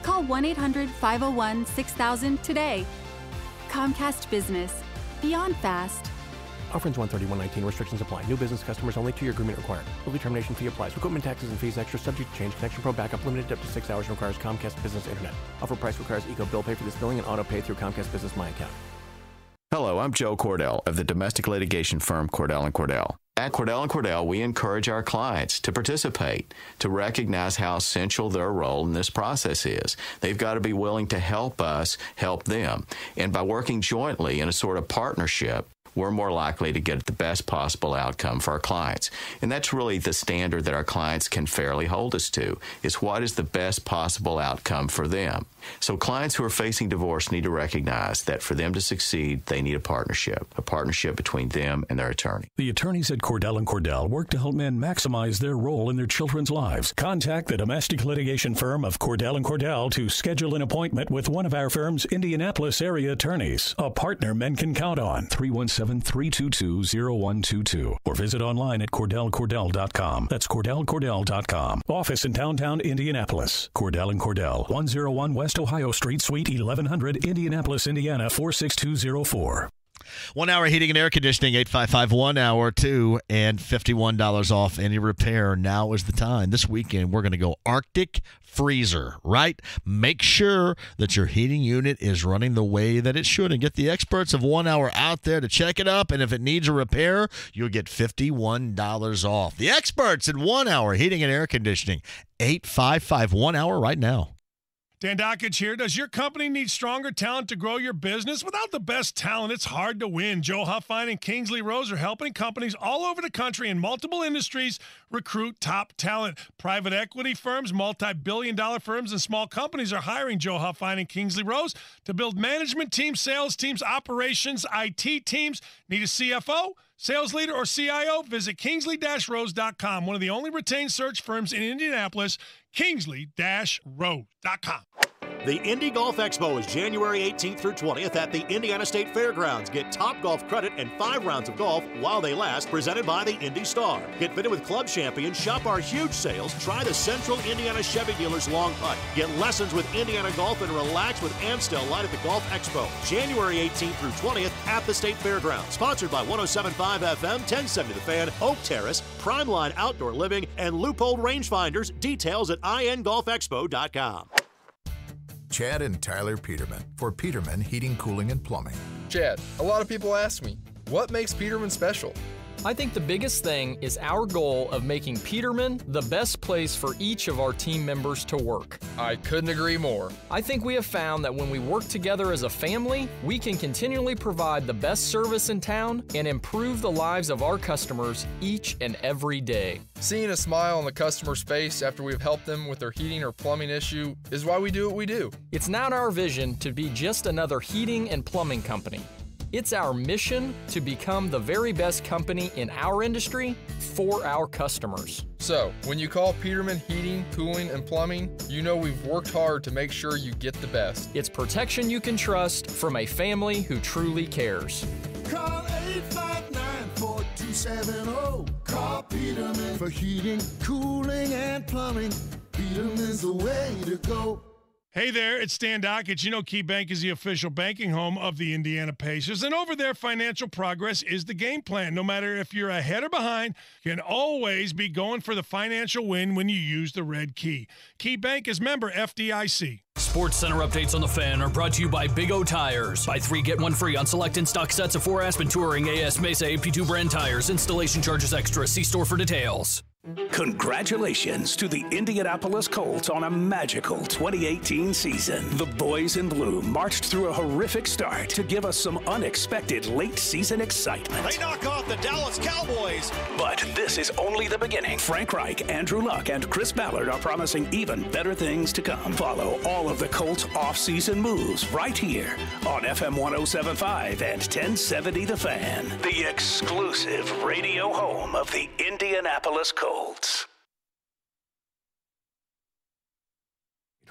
Call 1-800-501-6000 today. Comcast Business. Beyond fast. Offer ends 1/30/119. Restrictions apply. New business customers only. 2-year agreement required. Early termination fee applies. Equipment taxes and fees extra. Subject to change. Connection Pro backup limited up to 6 hours. Requires Comcast Business Internet. Offer price requires EcoBill. Pay for this billing and auto pay through Comcast Business My Account. Hello, I'm Joe Cordell of the domestic litigation firm Cordell & Cordell. At Cordell & Cordell, we encourage our clients to participate, to recognize how essential their role in this process is. They've got to be willing to help us help them. And by working jointly in a sort of partnership, we're more likely to get the best possible outcome for our clients. And that's really the standard that our clients can fairly hold us to, is what is the best possible outcome for them. So clients who are facing divorce need to recognize that for them to succeed, they need a partnership between them and their attorney. The attorneys at Cordell & Cordell work to help men maximize their role in their children's lives. Contact the domestic litigation firm of Cordell & Cordell to schedule an appointment with one of our firm's Indianapolis area attorneys, a partner men can count on. 317-322-0122 or visit online at CordellCordell.com. That's CordellCordell.com. Office in downtown Indianapolis. Cordell & Cordell, 101 West Ohio Street, Suite 1100, Indianapolis, Indiana, 46204. 1 hour heating and air conditioning, 855-1 hour 2, and $51 off any repair. Now is the time. This weekend, we're going to go Arctic freezer, right? Make sure that your heating unit is running the way that it should, and get the experts of 1 hour out there to check it up. And if it needs a repair, you'll get $51 off. The experts in 1 hour heating and air conditioning, 855-1 hour right now. Dan Dockage here. Does your company need stronger talent to grow your business? Without the best talent, it's hard to win. Joe Huffine and Kingsley Rose are helping companies all over the country in multiple industries recruit top talent. Private equity firms, multi-billion-dollar firms, and small companies are hiring Joe Huffine and Kingsley Rose to build management teams, sales teams, operations, IT teams. Need a CFO? Sales leader or CIO? Visit Kingsley-Rose.com, one of the only retained search firms in Indianapolis, Kingsley-Rose.com. The Indy Golf Expo is January 18th through 20th at the Indiana State Fairgrounds. Get top golf credit and 5 rounds of golf while they last, presented by the Indy Star. Get fitted with Club Champion, shop our huge sales, try the Central Indiana Chevy Dealers long putt. Get lessons with Indiana Golf and relax with Amstel Light at the Golf Expo. January 18th through 20th at the State Fairgrounds. Sponsored by 107.5 FM, 1070 The Fan, Oak Terrace, Primeline Outdoor Living, and Loophole Rangefinders. Details at ingolfexpo.com. Chad and Tyler Peterman for Peterman Heating, Cooling, and Plumbing. Chad, a lot of people ask me, what makes Peterman special? I think the biggest thing is our goal of making Peterman the best place for each of our team members to work. I couldn't agree more. I think we have found that when we work together as a family, we can continually provide the best service in town and improve the lives of our customers each and every day. Seeing a smile on the customer's face after we've helped them with their heating or plumbing issue is why we do what we do. It's not our vision to be just another heating and plumbing company. It's our mission to become the very best company in our industry for our customers. So, when you call Peterman Heating, Cooling, and Plumbing, you know we've worked hard to make sure you get the best. It's protection you can trust from a family who truly cares. Call 859-4270. Call Peterman for heating, cooling, and plumbing. Peterman's the way to go. Hey there, it's Stan Dockage. You know KeyBank is the official banking home of the Indiana Pacers, and over there, financial progress is the game plan. No matter if you're ahead or behind, you can always be going for the financial win when you use the red key. KeyBank is member FDIC. Sports Center updates on the Fan are brought to you by Big O Tires. Buy 3, get 1 free on select in-stock sets of 4 Aspen Touring, AS Mesa, AP2 brand tires. Installation charges extra. See store for details. Congratulations to the Indianapolis Colts on a magical 2018 season. The boys in blue marched through a horrific start to give us some unexpected late-season excitement. They knock off the Dallas Cowboys. But this is only the beginning. Frank Reich, Andrew Luck, and Chris Ballard are promising even better things to come. Follow all of the Colts off-season moves right here on FM 107.5 and 1070 The Fan, the exclusive radio home of the Indianapolis Colts.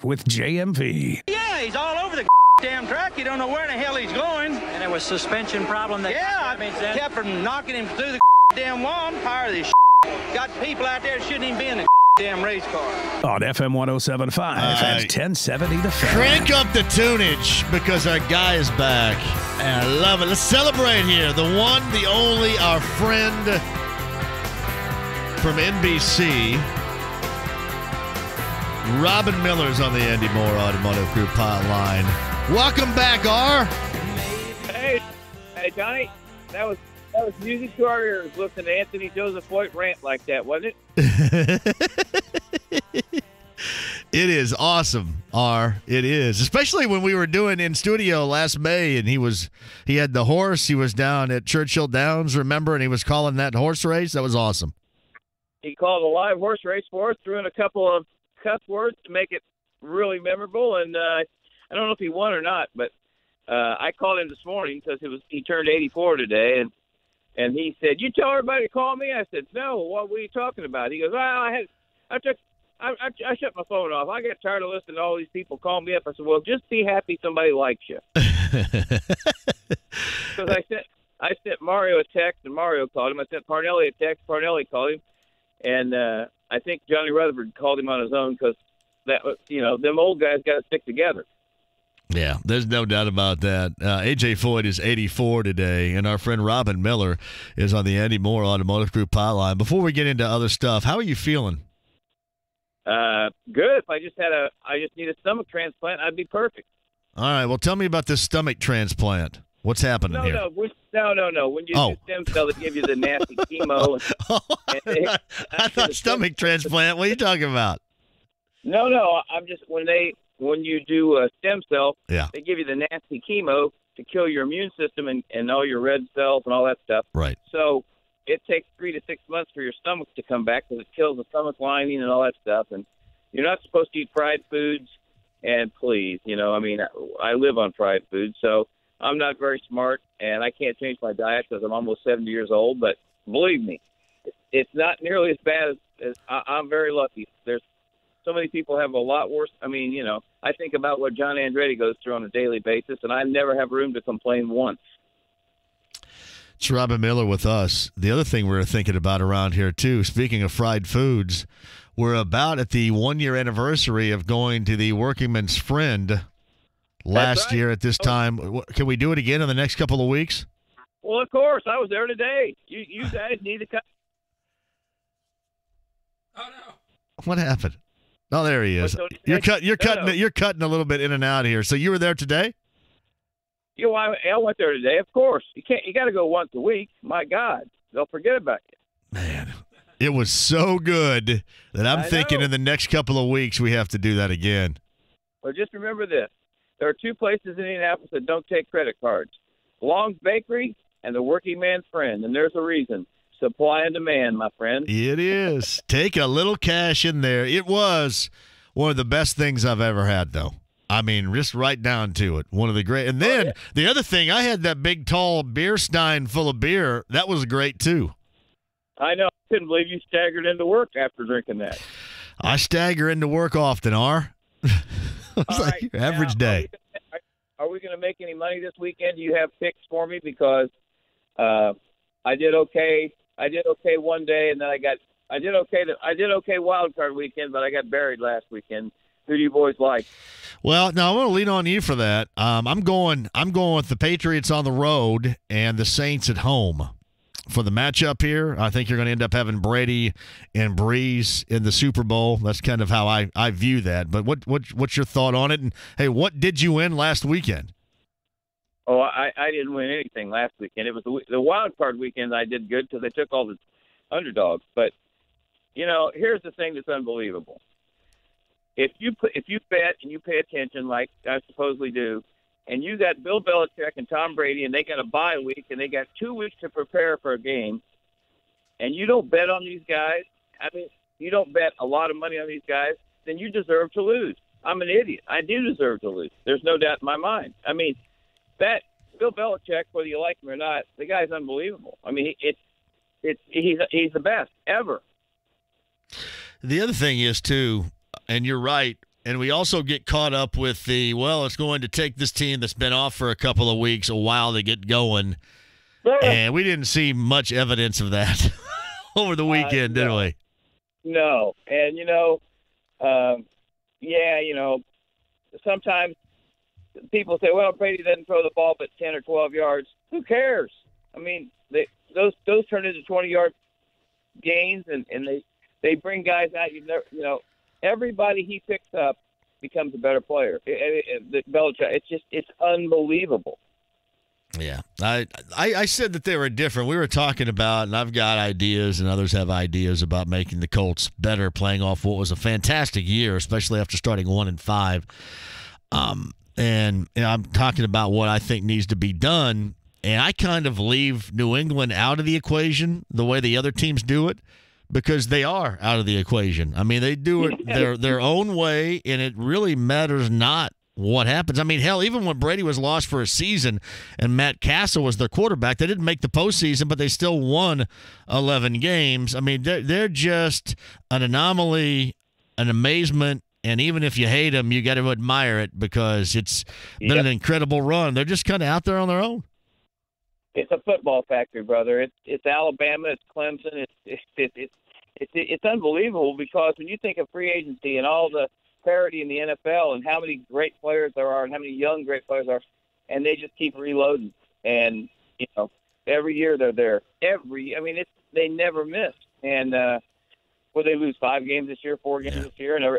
With JMV. Yeah, he's all over the damn track. You don't know where the hell he's going. And it was suspension problem that kept from knocking him through the damn wall. I'm tired of this. Got people out there that shouldn't even be in the damn race car. On FM 107.5 and 1070 The Fan. Crank up the tunage because our guy is back. And I love it. Let's celebrate here. The one, the only, our friend from NBC, Robin Miller's on the Andy Moore Automotive Group hotline. Welcome back, R. Hey, Johnny, that was music to our ears. Listening to Anthony Joseph Floyd rant like that, wasn't it? It is awesome, R. It is, especially when we were doing in studio last May, and he had the horse. He was down at Churchill Downs, remember, and he was calling that horse race. That was awesome. He called a live horse race for us, threw in a couple of cuss words to make it really memorable, and I don't know if he won or not, but I called him this morning because he turned 84 today, and he said, "You tell everybody to call me." I said, "No, what were you talking about?" He goes, "Well, I shut my phone off. I got tired of listening to all these people call me up." I said, "Well, just be happy somebody likes you." Because I sent Mario a text, and Mario called him. I sent Parnelli a text, Parnelli called him. And I think Johnny Rutherford called him on his own because them old guys got to stick together. Yeah, there's no doubt about that. A.J. Floyd is 84 today, and our friend Robin Miller is on the Andy Moore Automotive Group hotline. Before we get into other stuff, how are you feeling? Good. If I just need a stomach transplant, I'd be perfect. All right. Well, tell me about this stomach transplant. What's happening here? No. When you do stem cell, they give you the nasty chemo. I thought stomach transplant. What are you talking about? No. I'm just when you do a stem cell, they give you the nasty chemo to kill your immune system and all your red cells and all that stuff. Right. So it takes 3 to 6 months for your stomach to come back because it kills the stomach lining and all that stuff. And you're not supposed to eat fried foods. And please, I live on fried food, so I'm not very smart, and I can't change my diet because I'm almost 70 years old. But believe me, it's not nearly as bad as I'm very lucky. There's so many people have a lot worse. I think about what John Andretti goes through on a daily basis, and I never have room to complain once. It's Robin Miller with us. The other thing we're thinking about around here, too, speaking of fried foods, we're about at the 1-year anniversary of going to the Workingman's Friend last year at this time. Can we do it again in the next couple of weeks? Well, of course. I was there today. You guys need to come. Oh, no. What happened? Oh, there he is. You're cutting a little bit in and out here. So you were there today? I went there today, of course. You got to go once a week. My God, they'll forget about you. Man, it was so good that I'm thinking in the next couple of weeks we have to do that again. Well, just remember this. There are 2 places in Indianapolis that don't take credit cards. Long's Bakery and the Working Man's Friend, and there's a reason. Supply and demand, my friend. It is. Take a little cash in there. It was one of the best things I've ever had, though. Just right down to it. One of the great. And then the other thing, I had that big, tall beer stein full of beer. That was great, too. I know. I couldn't believe you staggered into work after drinking that. I stagger into work often, R. It's like your average day. Are we going to make any money this weekend? Do you have picks for me? Because I did okay. I did okay one day, and then I did okay wild card weekend, but I got buried last weekend. Who do you boys like? Well, now I'm going to lean on you for that. I'm going with the Patriots on the road and the Saints at home for the matchup here. I think you're going to end up having Brady and Breeze in the Super Bowl. That's kind of how I view that. But what's your thought on it? And hey, what did you win last weekend? Oh, I didn't win anything last weekend. It was the wild card weekend. I did good because they took all the underdogs. But here's the thing that's unbelievable. If you bet and you pay attention like I supposedly do, and you got Bill Belichick and Tom Brady, and they got a bye week, and they got 2 weeks to prepare for a game, and you don't bet on these guys, you don't bet a lot of money on these guys, then you deserve to lose. I'm an idiot. I do deserve to lose. There's no doubt in my mind. That Bill Belichick, whether you like him or not, the guy's unbelievable. He's the best ever. The other thing is, too, and you're right, and we also get caught up with it's going to take this team that's been off for a couple of weeks a while to get going. And we didn't see much evidence of that over the weekend, did we? No. And, sometimes people say, well, Brady doesn't throw the ball but 10 or 12 yards. Who cares? Those turn into 20-yard gains, and they bring guys out. Everybody he picks up becomes a better player. Belichick, it's unbelievable. Yeah, I said that they were different. We were talking about, and I've got ideas, and others have ideas about making the Colts better, playing off what was a fantastic year, especially after starting 1-5. And I'm talking about what I think needs to be done, and I kind of leave New England out of the equation the way the other teams do it, because they are out of the equation. They do it their own way, and it really matters not what happens. Hell, even when Brady was lost for a season and Matt Castle was their quarterback, they didn't make the postseason, but they still won 11 games. They're just an anomaly, an amazement, and even if you hate them, you got to admire it because it's been an incredible run. They're just kind of out there on their own. It's a football factory, brother. It's Alabama, it's Clemson, it's unbelievable because when you think of free agency and all the parity in the NFL and how many great players there are and how many young great players there are, and they just keep reloading. And, every year they're there. They never miss. And they lose 5 games this year, 4 games this year. And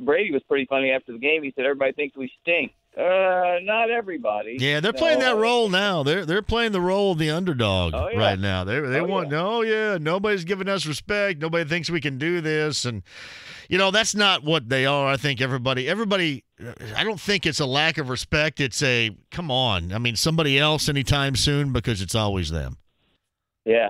Brady was pretty funny after the game. He said, everybody thinks we stink. Not everybody. Yeah, they're playing that role now. They're playing the role of the underdog right now. They want nobody's giving us respect. Nobody thinks we can do this, and that's not what they are. I think everybody. I don't think it's a lack of respect. It's a come on. Somebody else anytime soon because it's always them. Yeah.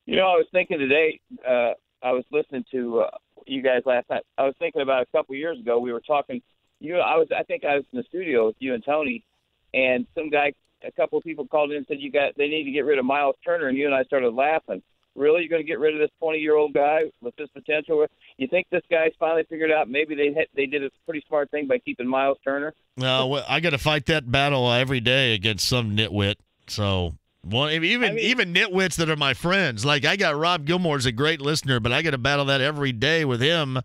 I was thinking today. I was listening to you guys last night. I was thinking about a couple of years ago. We were talking. I think I was in the studio with you and Tony, and a couple of people called in and said they need to get rid of Miles Turner, and you and I started laughing. Really, you're going to get rid of this 20-year-old guy with this potential? You think this guy's finally figured out maybe they did a pretty smart thing by keeping Miles Turner? No, I got to fight that battle every day against some nitwit. So. Well, even nitwits that are my friends. Like, I got Rob Gilmore's a great listener, but I got to battle that every day with him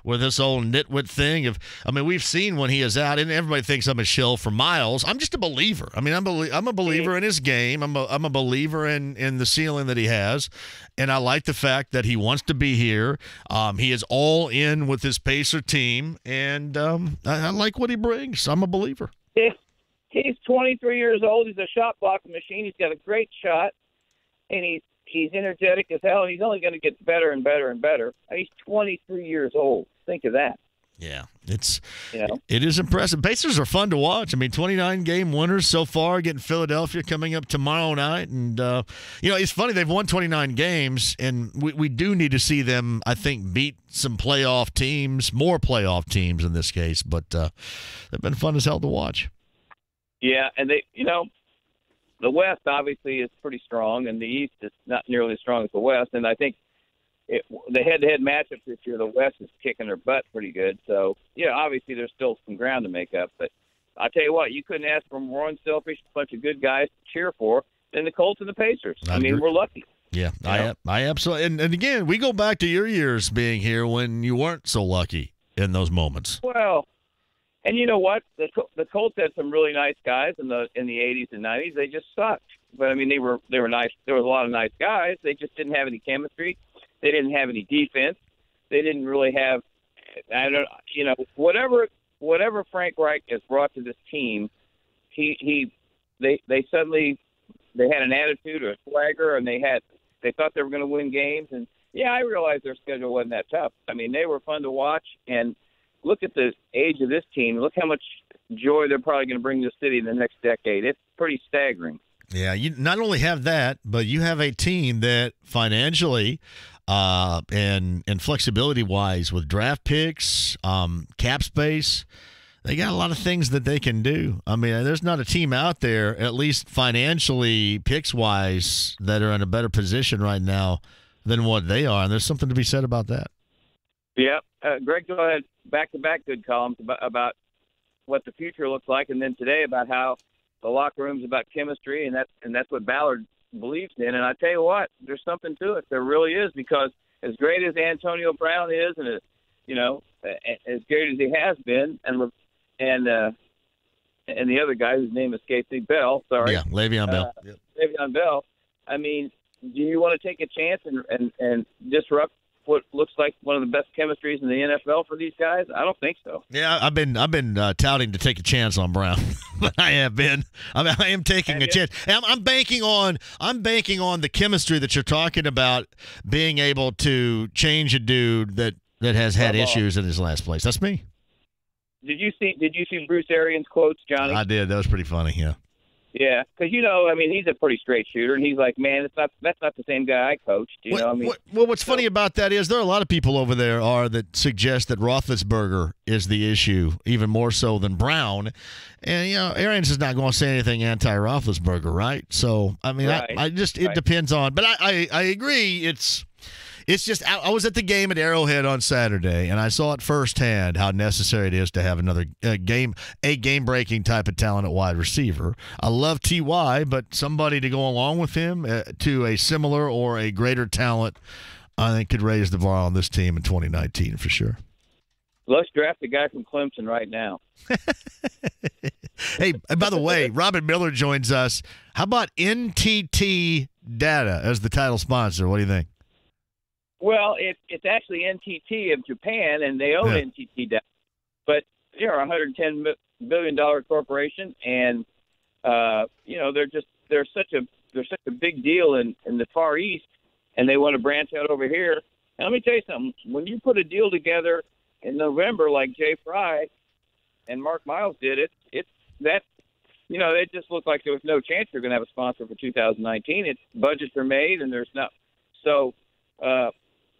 with this old nitwit thing. We've seen when he is out, and everybody thinks I'm a shill for Miles. I'm just a believer. I'm a believer in his game. I'm a believer in the ceiling that he has, and I like the fact that he wants to be here. He is all in with his Pacer team, and I like what he brings. I'm a believer. He's 23 years old. He's a shot blocking machine. He's got a great shot, and he's energetic as hell. He's only going to get better and better and better. He's 23 years old. Think of that. Yeah, it is impressive. Pacers are fun to watch. 29-game winners so far, getting Philadelphia coming up tomorrow night. And, it's funny. They've won 29 games, and we do need to see them, I think, beat some playoff teams, more playoff teams in this case. But they've been fun as hell to watch. Yeah, and the West obviously is pretty strong, and the East is not nearly as strong as the West. And I think the head-to-head matchup this year, the West is kicking their butt pretty good. So, obviously there's still some ground to make up. But I'll tell you what, you couldn't ask for more unselfish, a bunch of good guys to cheer for than the Colts and the Pacers. We're lucky. Yeah, I absolutely. And again, we go back to your years being here when you weren't so lucky in those moments. Well, and you know what? The Colts had some really nice guys in the 80s and 90s. They just sucked. But they were nice. There was a lot of nice guys. They just didn't have any chemistry. They didn't have any defense. They didn't really have. Whatever Frank Reich has brought to this team, they suddenly had an attitude or a swagger, and they thought they were going to win games, and Yeah, I realized their schedule wasn't that tough. I mean, they were fun to watch, and look at the age of this team. Look how much joy they're probably going to bring to the city in the next decade. It's pretty staggering. Yeah, you not only have that, but you have a team that financially and flexibility-wise with draft picks, cap space, they got a lot of things that they can do. I mean, there's not a team out there, at least financially, picks-wise, that are in a better position right now than what they are, and there's something to be said about that. Yeah, Greg had back-to-back good columns about what the future looks like, and then today about how the locker room's about chemistry, and that's what Ballard believes in. And I tell you what, there's something to it. There really is, because as great as Antonio Brown is, and as great as he has been, and the other guy whose name escaped me, Bell. Sorry, yeah, Le'Veon Bell. Yep. Le'Veon Bell. I mean, do you want to take a chance and disrupt what looks like one of the best chemistries in the NFL for these guys? I don't think so. Yeah, I've been touting to take a chance on Brown. I have been. I am taking a chance. I'm banking on the chemistry that you're talking about, being able to change a dude that has had issues in his last place. That's me. Did you see Bruce Arians' quotes, Johnny? I did. That was pretty funny. Yeah. Yeah, because I mean, he's a pretty straight shooter, and he's like, man, that's not the same guy I coached. What's funny about that is there are a lot of people over there that suggest that Roethlisberger is the issue, even more so than Brown, and Arians is not going to say anything anti-Roethlisberger, right? So I mean, right. It depends on, but I agree. It's just I was at the game at Arrowhead on Saturday, and I saw it firsthand how necessary it is to have another game-breaking type of talent at wide receiver. I love T.Y., but somebody to go along with him to a similar or a greater talent, I think could raise the bar on this team in 2019 for sure. Let's draft a guy from Clemson right now. Hey, by the way, Robin Miller joins us. How about NTT Data as the title sponsor? What do you think? Well, it's actually NTT of Japan, and they own NTT Data, but they're a $110 billion corporation, and they're such a big deal in the Far East, and they want to branch out over here. And let me tell you something: when you put a deal together in November like Jay Fry and Mark Miles did, it just looked like there was no chance you're going to have a sponsor for 2019. Budgets are made, and there's not so.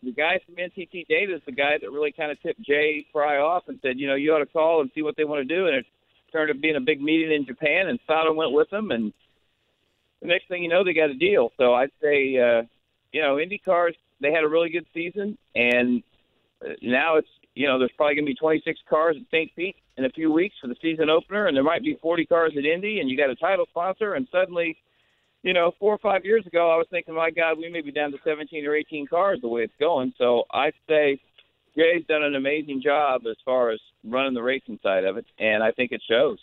The guy from NTT Data is the guy that really kind of tipped Jay Fry off and said, you ought to call and see what they want to do. And it turned out being a big meeting in Japan, and Sato went with them. And the next thing you know, they got a deal. So I'd say, IndyCars, they had a really good season. And now it's, there's probably going to be 26 cars at St. Pete in a few weeks for the season opener. And there might be 40 cars at Indy, and you got a title sponsor. And suddenly, 4 or 5 years ago, I was thinking, my God, we may be down to 17 or 18 cars the way it's going. So I'd say Jay's done an amazing job as far as running the racing side of it, and I think it shows.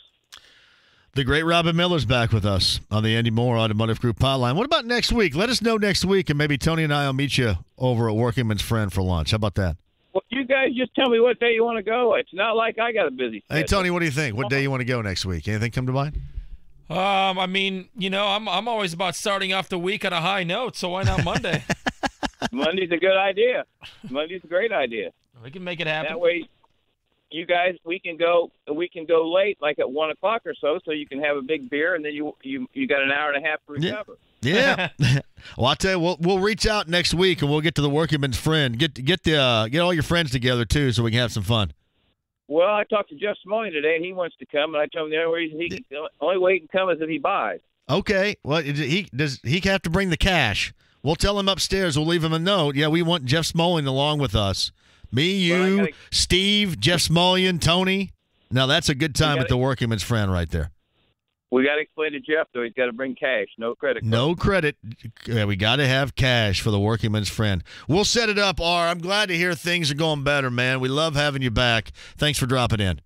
The great Robin Miller's back with us on the Andy Moore Automotive Group hotline. What about next week? Let us know next week, and maybe Tony and I will meet you over at Workingman's Friend for lunch. How about that? Well, you guys just tell me what day you want to go. It's not like I got a busy schedule. Hey, Tony, what do you think? What day you want to go next week? Anything come to mind? I mean, I'm always about starting off the week on a high note, so why not Monday? Monday's a good idea. Monday's a great idea. We can make it happen. That way, you guys, we can go late, like at 1:00 or so you can have a big beer, and then you got an hour and a half to recover. Yeah. Well, I'll tell you, we'll reach out next week, and we'll get to the Workingman's Friend. Get all your friends together too, so we can have some fun. Well, I talked to Jeff Smoley today, and he wants to come, and I told him the only way he can come is if he buys. Okay. Well, does he have to bring the cash? We'll tell him upstairs. We'll leave him a note. Yeah, we want Jeff Smoley along with us. Me, you, Steve, Jeff Smoley, and Tony. Now, that's a good time at the Workingman's Friend right there. We got to explain to Jeff, though. He's got to bring cash, no credit card. No credit. Yeah, we got to have cash for the Workingman's Friend. We'll set it up, R. I'm glad to hear things are going better, man. We love having you back. Thanks for dropping in.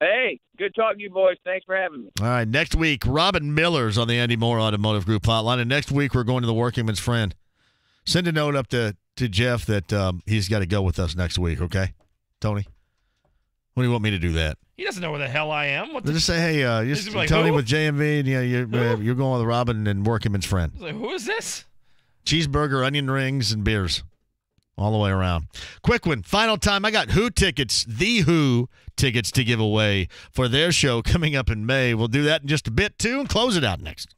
Hey, good talking to you, boys. Thanks for having me. All right, next week, Robin Miller's on the Andy Moore Automotive Group hotline, and next week we're going to the Workingman's Friend. Send a note up to Jeff that he's got to go with us next week, okay? Tony? What do you want me to do that? He doesn't know where the hell I am. Just say, hey, like, Tony who? with JMV, and you're going with Robin and Workingman's Friend. Like, who is this? Cheeseburger, onion rings, and beers. all the way around. Quick one, final time. I got Who tickets, The Who tickets to give away for their show coming up in May. We'll do that in just a bit, too, and close it out next.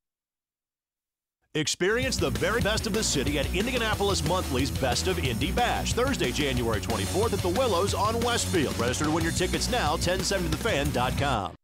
Experience the very best of the city at Indianapolis Monthly's Best of Indy Bash, Thursday, January 24th at the Willows on Westfield. Register to win your tickets now, 1070thefan.com.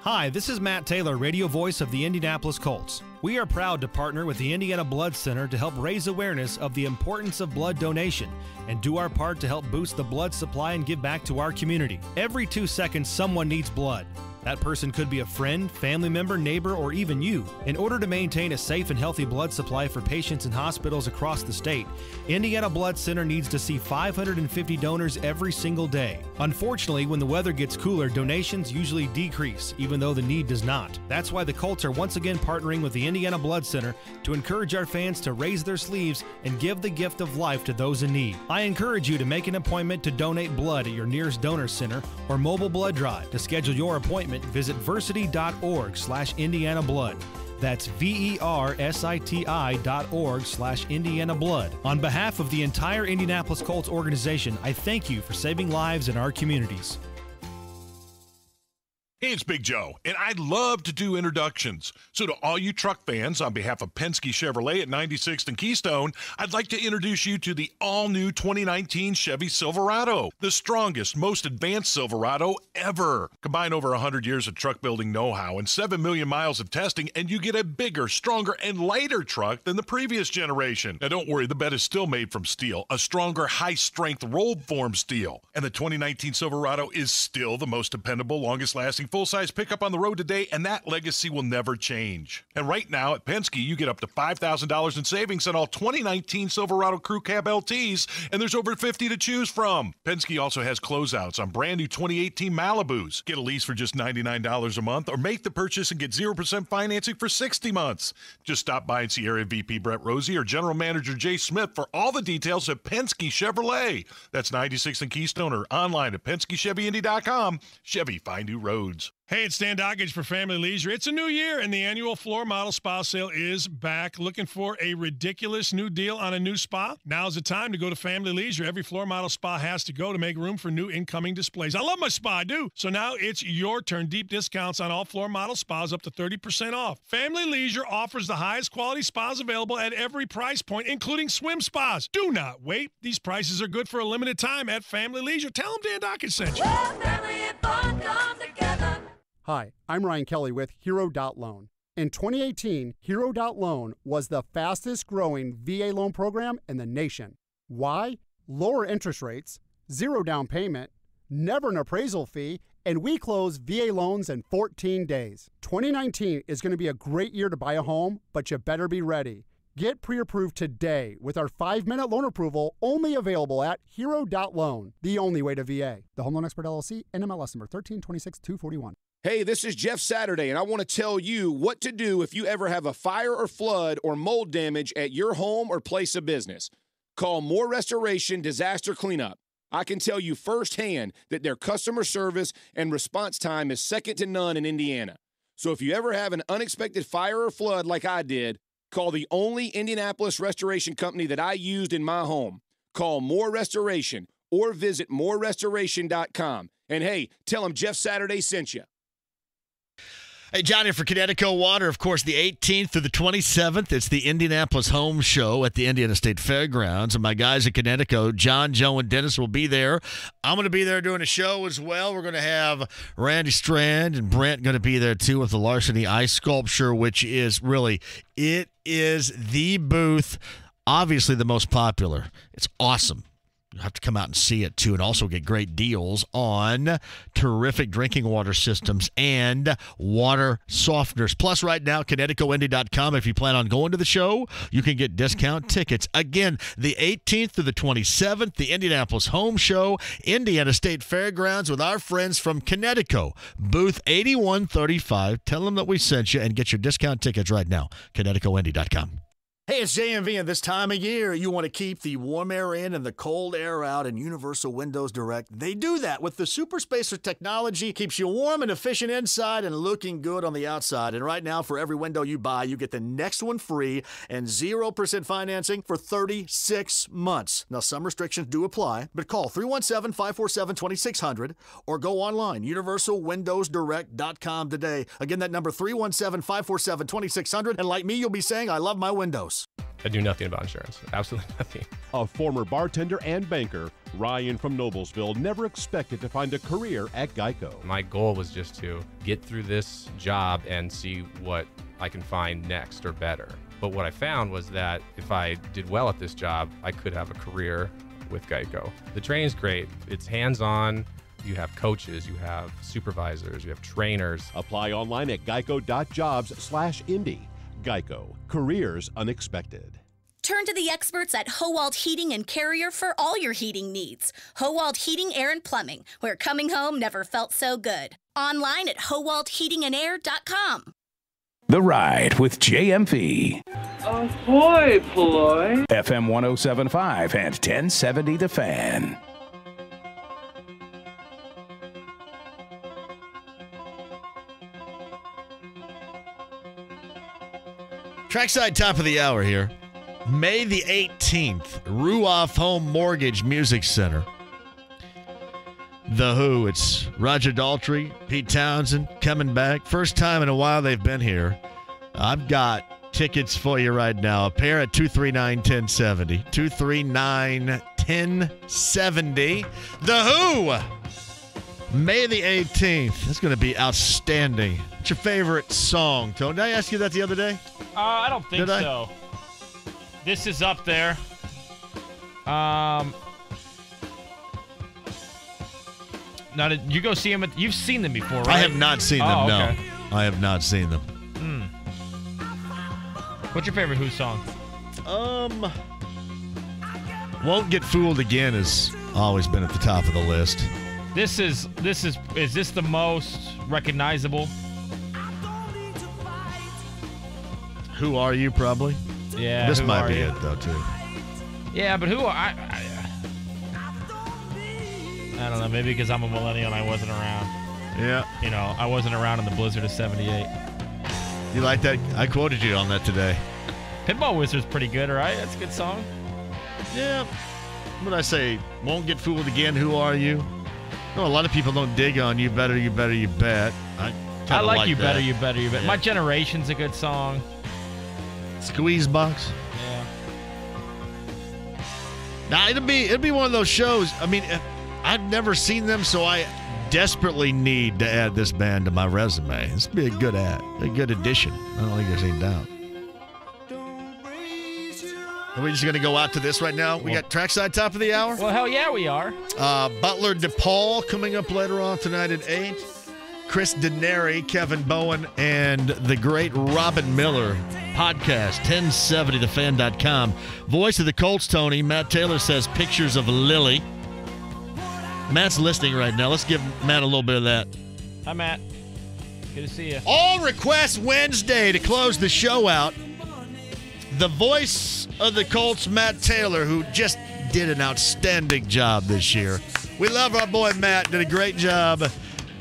Hi, this is Matt Taylor, radio voice of the Indianapolis Colts. We are proud to partner with the Indiana Blood Center to help raise awareness of the importance of blood donation and do our part to help boost the blood supply and give back to our community. Every 2 seconds, someone needs blood. That person could be a friend, family member, neighbor, or even you. In order to maintain a safe and healthy blood supply for patients in hospitals across the state, Indiana Blood Center needs to see 550 donors every single day. Unfortunately, when the weather gets cooler, donations usually decrease, even though the need does not. That's why the Colts are once again partnering with the Indiana Blood Center to encourage our fans to raise their sleeves and give the gift of life to those in need. I encourage you to make an appointment to donate blood at your nearest donor center or mobile blood drive. To schedule your appointment, visit versity.org/Indiana Blood. That's VERSITI.org/Indiana Blood. On behalf of the entire Indianapolis Colts organization, I thank you for saving lives in our communities. Hey, it's Big Joe, and I love to do introductions. So to all you truck fans, on behalf of Penske Chevrolet at 96th and Keystone, I'd like to introduce you to the all-new 2019 Chevy Silverado, the strongest, most advanced Silverado ever. Combine over 100 years of truck building know-how and 7 million miles of testing, and you get a bigger, stronger, and lighter truck than the previous generation. Now, don't worry, the bed is still made from steel, a stronger, high-strength rolled form steel. And the 2019 Silverado is still the most dependable, longest-lasting full-size pickup on the road today, and that legacy will never change. And right now at Penske, you get up to $5,000 in savings on all 2019 Silverado Crew Cab LTs, and there's over 50 to choose from. Penske also has closeouts on brand new 2018 Malibus. Get a lease for just $99 a month, or make the purchase and get 0% financing for 60 months. Just stop by and see Area VP Brett Rosie or General Manager Jay Smith for all the details at Penske Chevrolet. That's 96th and Keystone, or online at PenskeChevyIndy.com. Chevy, find new roads. Hey, it's Dan Dockage for Family Leisure. It's a new year, and the annual floor model spa sale is back. Looking for a ridiculous new deal on a new spa? Now's the time to go to Family Leisure. Every floor model spa has to go to make room for new incoming displays. I love my spa, I do. So now it's your turn. Deep discounts on all floor model spas up to 30% off. Family Leisure offers the highest quality spas available at every price point, including swim spas. Do not wait. These prices are good for a limited time at Family Leisure. Tell them Dan Dockage sent you. Family and fun come together. Hi, I'm Ryan Kelly with Hero.Loan. In 2018, Hero.Loan was the fastest growing VA loan program in the nation. Why? Lower interest rates, zero down payment, never an appraisal fee, and we close VA loans in 14 days. 2019 is going to be a great year to buy a home, but you better be ready. Get pre-approved today with our 5-minute loan approval, only available at Hero.Loan, the only way to VA. The Home Loan Expert LLC, NMLS number 1326241. Hey, this is Jeff Saturday, and I want to tell you what to do if you ever have a fire or flood or mold damage at your home or place of business. Call More Restoration Disaster Cleanup. I can tell you firsthand that their customer service and response time is second to none in Indiana. So if you ever have an unexpected fire or flood like I did, call the only Indianapolis restoration company that I used in my home. Call More Restoration or visit morerestoration.com. And hey, tell them Jeff Saturday sent you. Hey, Johnny, for Connecticut Water, of course, the 18th through the 27th, it's the Indianapolis Home Show at the Indiana State Fairgrounds. And my guys at Connecticut, John, Joe, and Dennis will be there. I'm going to be there doing a show as well. We're going to have Randy Strand and Brent going to be there, too, with the Larceny Ice Sculpture, which is really, it is the booth, obviously the most popular. It's awesome. You'll have to come out and see it, too, and also get great deals on terrific drinking water systems and water softeners. Plus, right now, ConnecticutIndy.com, if you plan on going to the show, you can get discount tickets. Again, the 18th to the 27th, the Indianapolis Home Show, Indiana State Fairgrounds with our friends from Connecticut, booth 8135. Tell them that we sent you and get your discount tickets right now, ConnecticutIndy.com. Hey, it's JMV, and this time of year, you want to keep the warm air in and the cold air out, and Universal Windows Direct, they do that with the Super Spacer technology. Keeps you warm and efficient inside and looking good on the outside. And right now, for every window you buy, you get the next one free and 0% financing for 36 months. Now, some restrictions do apply, but call 317-547-2600 or go online, universalwindowsdirect.com today. Again, that number 317-547-2600, and like me, you'll be saying, I love my windows. I do nothing about insurance. Absolutely nothing. A former bartender and banker, Ryan from Noblesville never expected to find a career at Geico. My goal was just to get through this job and see what I can find next or better. But what I found was that if I did well at this job, I could have a career with Geico. The training's great. It's hands-on. You have coaches, you have supervisors, you have trainers. Apply online at geico.jobs/Indy. Geico. Careers unexpected. Turn to the experts at Howald Heating and Carrier for all your heating needs. Howald Heating, Air, and Plumbing, where coming home never felt so good. Online at howaldheatingandair.com. The Ride with JMV. Ahoy, Ploy. FM 107.5 and 1070 The Fan. Trackside top of the hour here. May the 18th, Ruoff Home Mortgage Music Center. The Who, it's Roger Daltrey, Pete Townsend coming back. First time in a while they've been here. I've got tickets for you right now. A pair at 239-1070. 239-1070. The Who, May the 18th. That's going to be outstanding. What's your favorite song, Tony? Did I ask you that the other day? I don't think so. This is up there. Now, did you go see them? You've seen them before, right? I have not seen them, no. Okay. I have not seen them. What's your favorite Who song? Won't Get Fooled Again has always been at the top of the list. Is this the most recognizable? Who Are You, probably? Yeah. This Who might Are be You? it, though, too. Yeah, but I don't know. Maybe because I'm a millennial and I wasn't around. Yeah. You know, I wasn't around in the blizzard of 78. You like that? I quoted you on that today. Pinball Wizard's pretty good, right? That's a good song. Yeah. What did I say? Won't Get Fooled Again, Who Are You? No, a lot of people don't dig on You Better, You Better, You Bet. I like You that. Better, You Better, You Bet. Yeah. My Generation's a good song. Squeeze Box. Yeah. Now, it'd be one of those shows. I mean, I've never seen them, so I desperately need to add this band to my resume. This would be a good addition. I don't think there's any doubt. Are we just going to go out to this right now? We got Trackside top of the hour? Well, hell yeah, we are. Butler DePaul coming up later on tonight at 8. Chris Denary, Kevin Bowen, and the great Robin Miller podcast, 1070thefan.com. Voice of the Colts, Tony. Matt Taylor says pictures of Lily. Matt's listening right now. Let's give Matt a little bit of that. Hi, Matt. Good to see you. All Requests Wednesday to close the show out. The voice of the Colts, Matt Taylor, who just did an outstanding job this year. We love our boy Matt. Did a great job.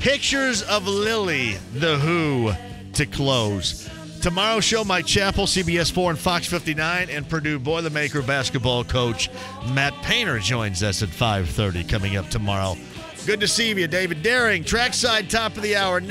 Pictures of Lily, The Who, to close. Tomorrow's show, Mike Chappell, CBS 4 and Fox 59, and Purdue Boilermaker basketball coach Matt Painter joins us at 5:30 coming up tomorrow. Good to see you, David Daring. Trackside top of the hour.